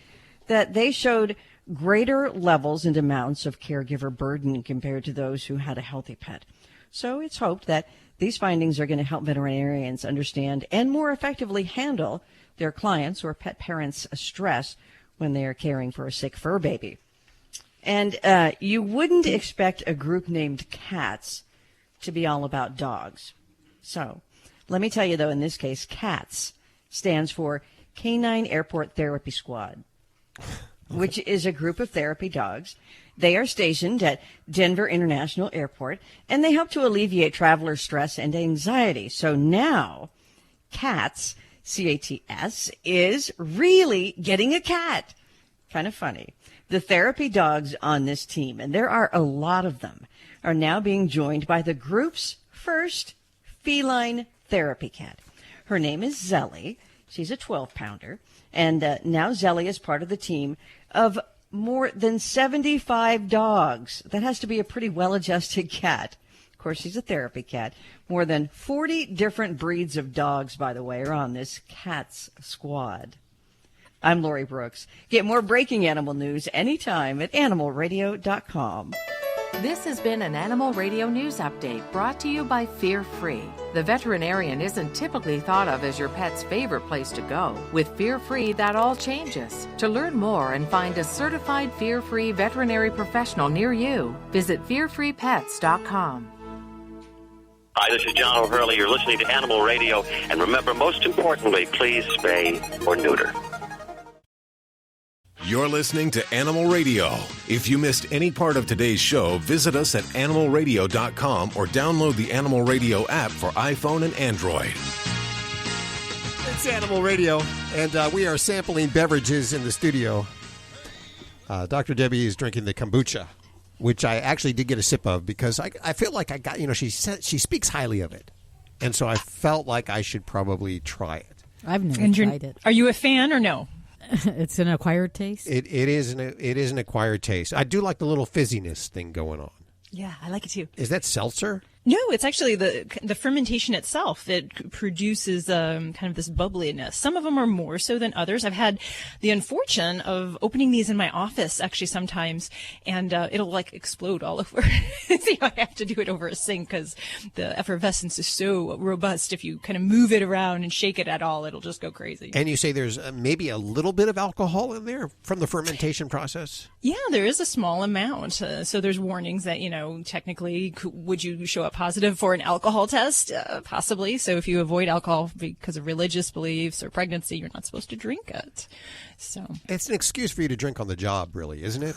that they showed greater levels and amounts of caregiver burden compared to those who had a healthy pet. So it's hoped that these findings are going to help veterinarians understand and more effectively handle their clients' or pet parents' stress when they are caring for a sick fur baby. And you wouldn't expect a group named CATS to be all about dogs. So let me tell you, though, in this case, CATS stands for Canine Airport Therapy Squad, which is a group of therapy dogs. They are stationed at Denver International Airport, and they help to alleviate traveler stress and anxiety. So now, CATS, C-A-T-S, is really getting a cat. Kind of funny. The therapy dogs on this team, and there are a lot of them, are now being joined by the group's first feline therapy cat. Her name is Zelly. She's a 12-pounder. And now Zelly is part of the team of more than 75 dogs. That has to be a pretty well-adjusted cat. Of course, she's a therapy cat. More than 40 different breeds of dogs, by the way, are on this CATS squad. I'm Lori Brooks. Get more breaking animal news anytime at animalradio.com. This has been an Animal Radio News Update brought to you by Fear Free. The veterinarian isn't typically thought of as your pet's favorite place to go. With Fear Free, that all changes. To learn more and find a certified Fear Free veterinary professional near you, visit fearfreepets.com. Hi, this is John O'Hurley. You're listening to Animal Radio. And remember, most importantly, please spay or neuter. You're listening to Animal Radio. If you missed any part of today's show, visit us at animalradio.com or download the Animal Radio app for iPhone and Android. It's Animal Radio, and we are sampling beverages in the studio. Dr. Debbie is drinking the kombucha, which I actually did get a sip of because I feel like I got, she speaks highly of it. And so I felt like I should probably try it. I've never tried it. Are you a fan or no? It's an acquired taste? It is an acquired taste. I do like the little fizziness thing going on. Yeah, I like it too. Is that seltzer? No, it's actually the fermentation itself that produces kind of this bubbliness. Some of them are more so than others. I've had the unfortune of opening these in my office actually sometimes, and it'll like explode all over. So I have to do it over a sink because the effervescence is so robust. If you kind of move it around and shake it at all, it'll just go crazy. And you say there's maybe a little bit of alcohol in there from the fermentation process? Yeah, there is a small amount. So there's warnings that, technically, would you show up positive for an alcohol test? Possibly. So if you avoid alcohol because of religious beliefs or pregnancy, you're not supposed to drink it. So it's an excuse for you to drink on the job, really, isn't it?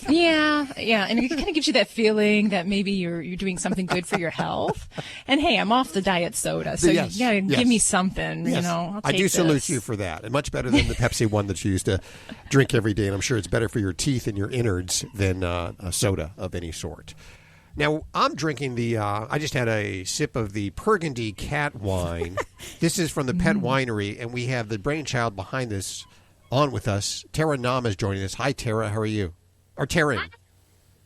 Yeah. And it kind of gives you that feeling that maybe you're doing something good for your health. And hey, I'm off the diet soda, so give me something. Yes. I'll I take do this. salute you for that. And much better than the Pepsi one that you used to drink every day. And I'm sure it's better for your teeth and your innards than a soda of any sort. Now, I'm drinking I just had a sip of the Burgundy cat wine. This is from the Pet Winery, and we have the brainchild behind this on with us. Taryn Nahm is joining us. Hi, Tara. How are you? Or Taryn.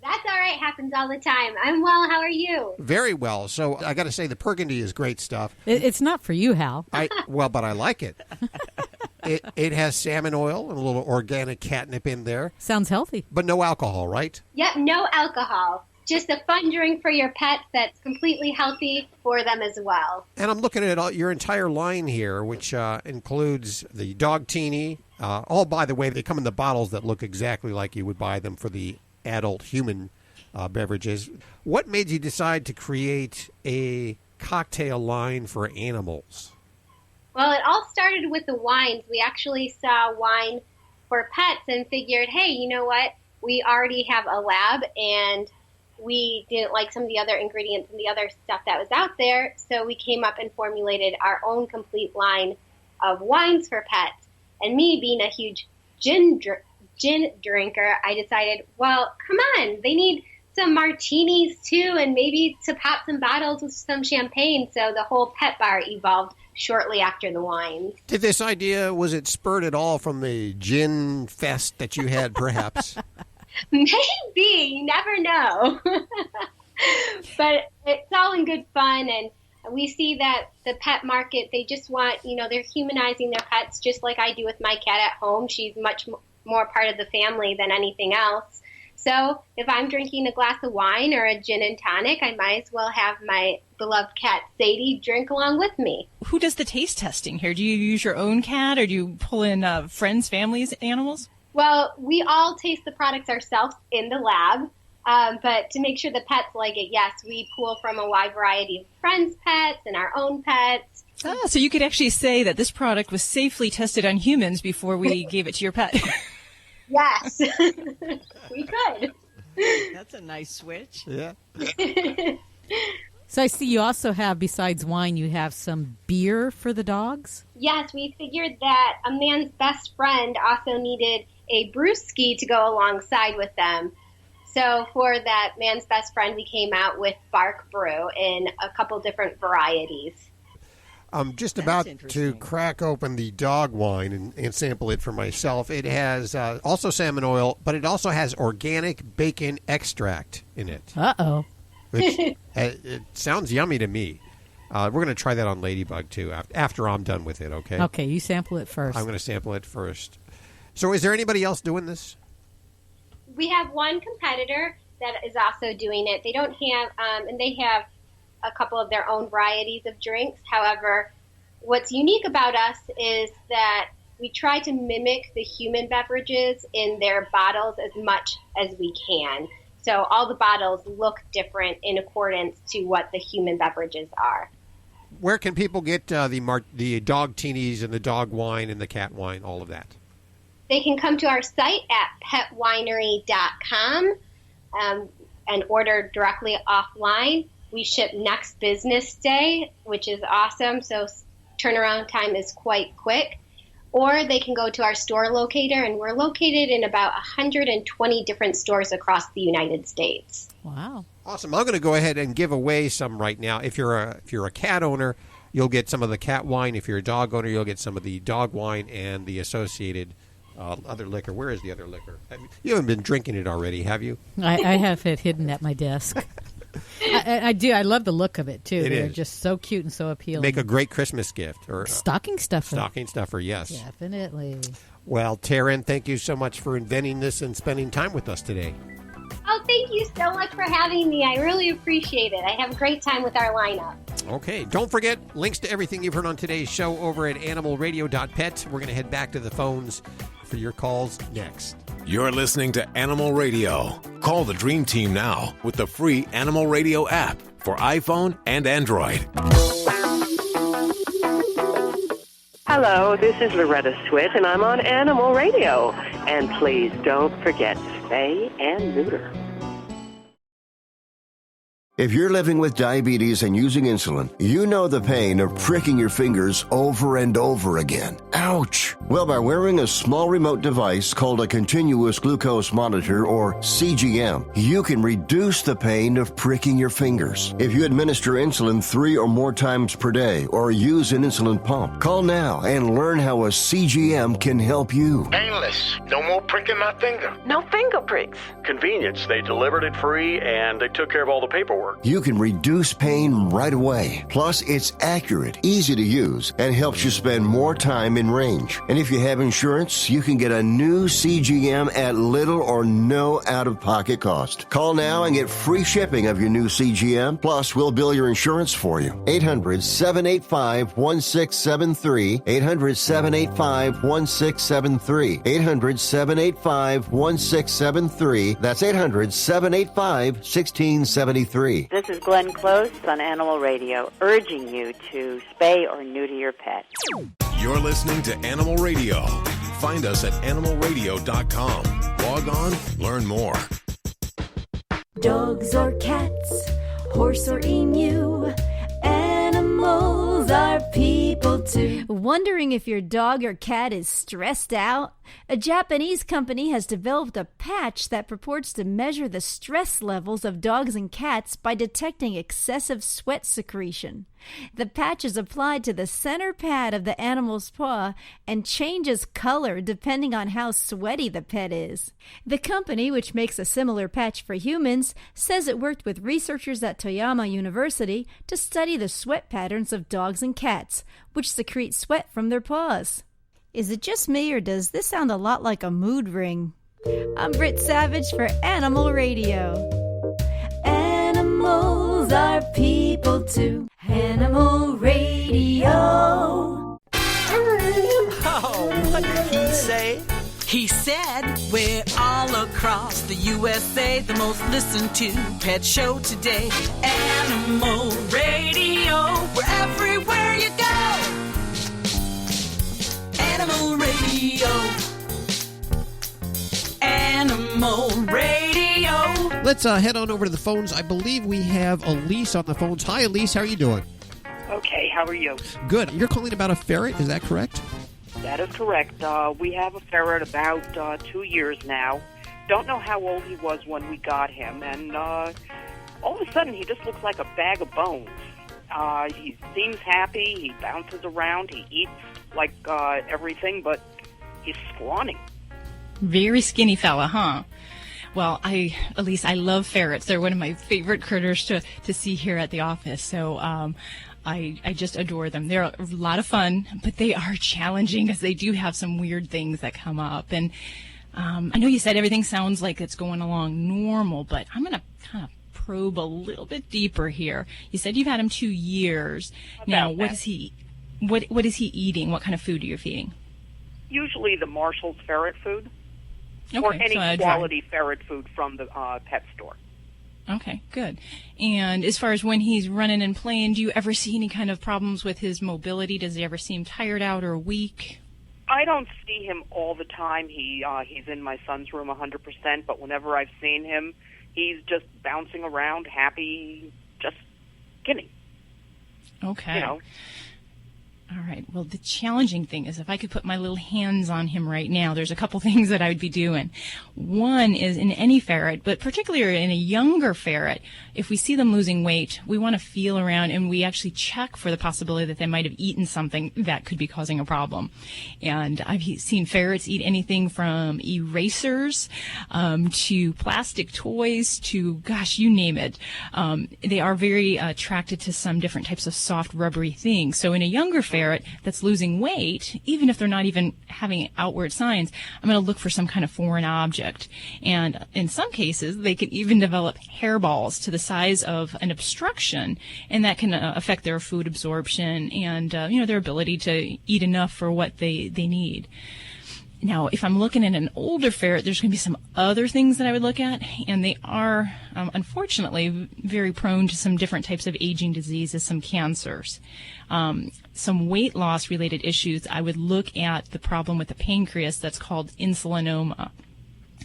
That's all right. Happens all the time. I'm well. How are you? Very well. So I got to say, the Burgundy is great stuff. It's not for you, Hal. But I like it. It has salmon oil and a little organic catnip in there. Sounds healthy. But no alcohol, right? Yep, no alcohol. Just a fun drink for your pets that's completely healthy for them as well. And I'm looking at your entire line here, which includes the dog teeny. All, by the way, they come in the bottles that look exactly like you would buy them for the adult human beverages. What made you decide to create a cocktail line for animals? Well, it all started with the wines. We actually saw wine for pets and figured, hey, you know what? We already have a lab, and we didn't like some of the other ingredients and the other stuff that was out there, so we came up and formulated our own complete line of wines for pets. And me being a huge gin drinker, I decided, well, come on, they need some martinis too, and maybe to pop some bottles with some champagne. So the whole pet bar evolved shortly after the wines. Did this idea, was it spurred at all from the gin fest that you had, perhaps? Maybe. You never know. But it's all in good fun, and we see that the pet market, they just want, they're humanizing their pets just like I do with my cat at home. She's much more part of the family than anything else. So if I'm drinking a glass of wine or a gin and tonic, I might as well have my beloved cat Sadie drink along with me. Who does the taste testing here? Do you use your own cat, or do you pull in friends, families, animals? Well, we all taste the products ourselves in the lab, but to make sure the pets like it, yes, we pull from a wide variety of friends' pets and our own pets. So you could actually say that this product was safely tested on humans before we gave it to your pet. Yes, we could. That's a nice switch. Yeah. So I see you also have, besides wine, you have some beer for the dogs? Yes, we figured that a man's best friend also needed a brewski to go alongside with them. So for that man's best friend, we came out with Bark Brew in a couple different varieties. I'm just about to crack open the dog wine and sample it for myself. It has also salmon oil, but it also has organic bacon extract in it. Uh-oh. Which, it sounds yummy to me. We're going to try that on Ladybug, too, after I'm done with it, okay? Okay, you sample it first. I'm going to sample it first. So is there anybody else doing this? We have one competitor that is also doing it. They don't have, and they have a couple of their own varieties of drinks. However, what's unique about us is that we try to mimic the human beverages in their bottles as much as we can. So all the bottles look different in accordance to what the human beverages are. Where can people get the dog teenies and the dog wine and the cat wine, all of that? They can come to our site at petwinery.com and order directly offline. We ship next business day, which is awesome, so turnaround time is quite quick. Or they can go to our store locator, and we're located in about 120 different stores across the United States. Wow. Awesome. I'm going to go ahead and give away some right now. If you're a cat owner, you'll get some of the cat wine. If you're a dog owner, you'll get some of the dog wine and the associated other liquor. Where is the other liquor? You haven't been drinking it already, have you? I have it hidden at my desk. I do. I love the look of it, too. They're just so cute and so appealing. Make a great Christmas gift. Or stocking stuffer. Stocking stuffer, yes. Definitely. Well, Taryn, thank you so much for inventing this and spending time with us today. Oh, thank you so much for having me. I really appreciate it. I have a great time with our lineup. Okay. Don't forget, links to everything you've heard on today's show over at animalradio.pet. We're going to head back to the phones for your calls next. You're listening to Animal Radio. Call the Dream Team now with the free Animal Radio app for iPhone and Android. Hello, this is Loretta Swit, and I'm on Animal Radio. And please don't forget to spay and neuter. If you're living with diabetes and using insulin, you know the pain of pricking your fingers over and over again. Ouch! Well, by wearing a small remote device called a continuous glucose monitor, or CGM, you can reduce the pain of pricking your fingers. If you administer insulin 3 or more times per day or use an insulin pump, call now and learn how a CGM can help you. Painless. No more pricking my finger. No finger pricks. Convenience. They delivered it free and they took care of all the paperwork. You can reduce pain right away. Plus, it's accurate, easy to use, and helps you spend more time in range. And if you have insurance, you can get a new CGM at little or no out-of-pocket cost. Call now and get free shipping of your new CGM. Plus, we'll bill your insurance for you. 800-785-1673. 800-785-1673. 800-785-1673. That's 800-785-1673. This is Glenn Close on Animal Radio, urging you to spay or neuter your pet. You're listening to Animal Radio. Find us at animalradio.com. Log on, learn more. Dogs or cats, horse or emu, animals are people too. Wondering if your dog or cat is stressed out? A Japanese company has developed a patch that purports to measure the stress levels of dogs and cats by detecting excessive sweat secretion. The patch is applied to the center pad of the animal's paw and changes color depending on how sweaty the pet is. The company, which makes a similar patch for humans, says it worked with researchers at Toyama University to study the sweat patterns of dogs and cats, which secrete sweat from their paws. Is it just me, or does this sound a lot like a mood ring? I'm Britt Savage for Animal Radio. Animals are people too. Animal Radio. Oh, what did he say? He said, we're all across the USA, the most listened to pet show today. Animal Radio, we're everywhere you go. Animal Radio. Animal Radio. Let's head on over to the phones. I believe we have Elise on the phones. Hi, Elise. How are you doing? Okay, how are you? Good. You're calling about a ferret. Is that correct? That is correct. We have a ferret about 2 years now. Don't know how old he was when we got him, and all of a sudden he just looks like a bag of bones. He seems happy, he bounces around, he eats like everything, but he's scrawny. Very skinny fella, huh? Well, Elise, I love ferrets. They're one of my favorite critters to see here at the office. So I just adore them. They're a lot of fun, but they are challenging because they do have some weird things that come up. And I know you said everything sounds like it's going along normal, but I'm going to kind of probe a little bit deeper here. You said you've had him 2 years. Now, what is he eating? What kind of food are you feeding? Usually the Marshall's ferret food, okay, or any quality ferret food from the pet store. Okay, good. And as far as when he's running and playing, do you ever see any kind of problems with his mobility? Does he ever seem tired out or weak? I don't see him all the time. He's in my son's room 100%, but whenever I've seen him, he's just bouncing around, happy, just skinny. Okay. You know. All right. Well, the challenging thing is if I could put my little hands on him right now, there's a couple things that I would be doing. One is in any ferret, but particularly in a younger ferret, if we see them losing weight, we want to feel around and we actually check for the possibility that they might have eaten something that could be causing a problem. And I've seen ferrets eat anything from erasers to plastic toys to, gosh, you name it. They are very attracted to some different types of soft, rubbery things. So in a younger ferret that's losing weight, even if they're not even having outward signs, I'm going to look for some kind of foreign object. And in some cases, they can even develop hairballs to the size of an obstruction, and that can affect their food absorption and their ability to eat enough for what they need. Now, if I'm looking at an older ferret, there's going to be some other things that I would look at, and they are, unfortunately, very prone to some different types of aging diseases, some cancers. Some weight loss related issues, I would look at the problem with the pancreas that's called insulinoma.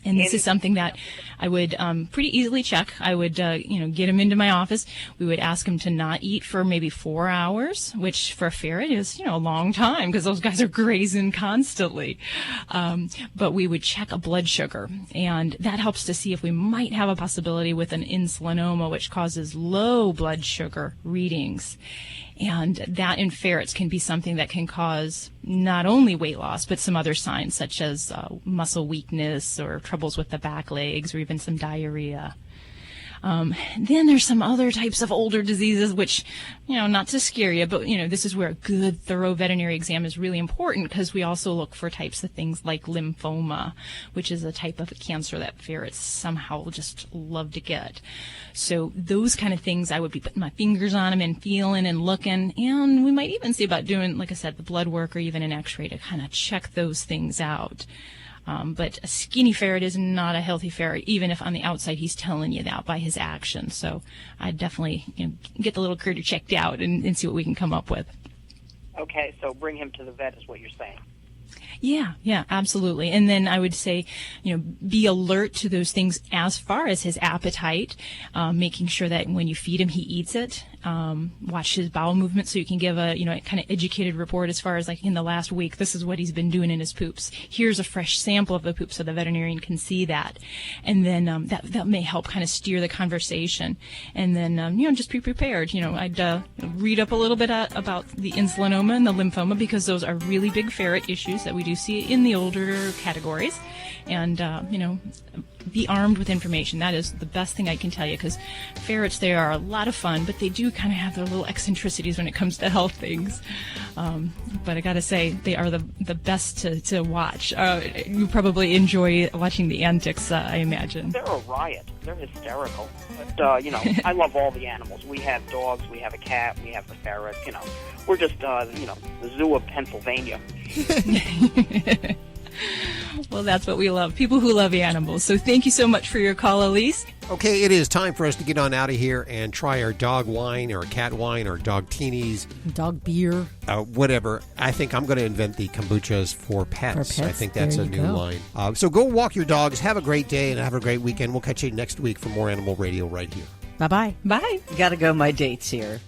And this is something that I would pretty easily check. I would, get him into my office. We would ask him to not eat for maybe 4 hours, which for a ferret is, a long time because those guys are grazing constantly. But we would check a blood sugar, and that helps to see if we might have a possibility with an insulinoma, which causes low blood sugar readings. And that in ferrets can be something that can cause not only weight loss, but some other signs such as muscle weakness or troubles with the back legs or even some diarrhea. Then there's some other types of older diseases which, not to scare you, but, this is where a good, thorough veterinary exam is really important because we also look for types of things like lymphoma, which is a type of cancer that ferrets somehow just love to get. So those kind of things I would be putting my fingers on them and feeling and looking, and we might even see about doing, like I said, the blood work or even an x-ray to kind of check those things out. But a skinny ferret is not a healthy ferret, even if on the outside he's telling you that by his actions. So I'd definitely get the little critter checked out and see what we can come up with. Okay, so bring him to the vet is what you're saying. Yeah, absolutely. And then I would say, be alert to those things as far as his appetite, making sure that when you feed him, he eats it. Watch his bowel movement so you can give a, kind of educated report as far as like in the last week, this is what he's been doing in his poops. Here's a fresh sample of the poop so the veterinarian can see that. And then that may help kind of steer the conversation. And then, just be prepared. I'd read up a little bit about the insulinoma and the lymphoma because those are really big ferret issues that we do see in the older categories. And, be armed with information. That is the best thing I can tell you, because ferrets, they are a lot of fun, but they do kind of have their little eccentricities when it comes to health things. But I gotta say, they are the best to watch. You probably enjoy watching the antics, I imagine. They're a riot. They're hysterical. But, I love all the animals. We have dogs, we have a cat, we have the ferret, We're just, the zoo of Pennsylvania. Well, that's what we love. People who love animals. So thank you so much for your call, Elise. Okay, it is time for us to get on out of here and try our dog wine or cat wine or dog teenies. Dog beer. Whatever. I think I'm going to invent the kombuchas for pets. I think that's a new line. Go. So go walk your dogs. Have a great day and have a great weekend. We'll catch you next week for more Animal Radio right here. Bye-bye. Bye. Gotta go. My date's here.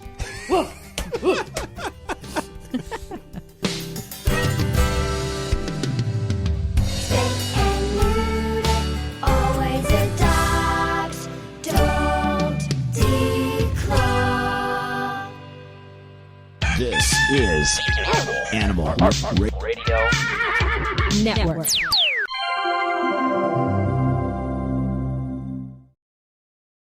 This is Animal Radio Network.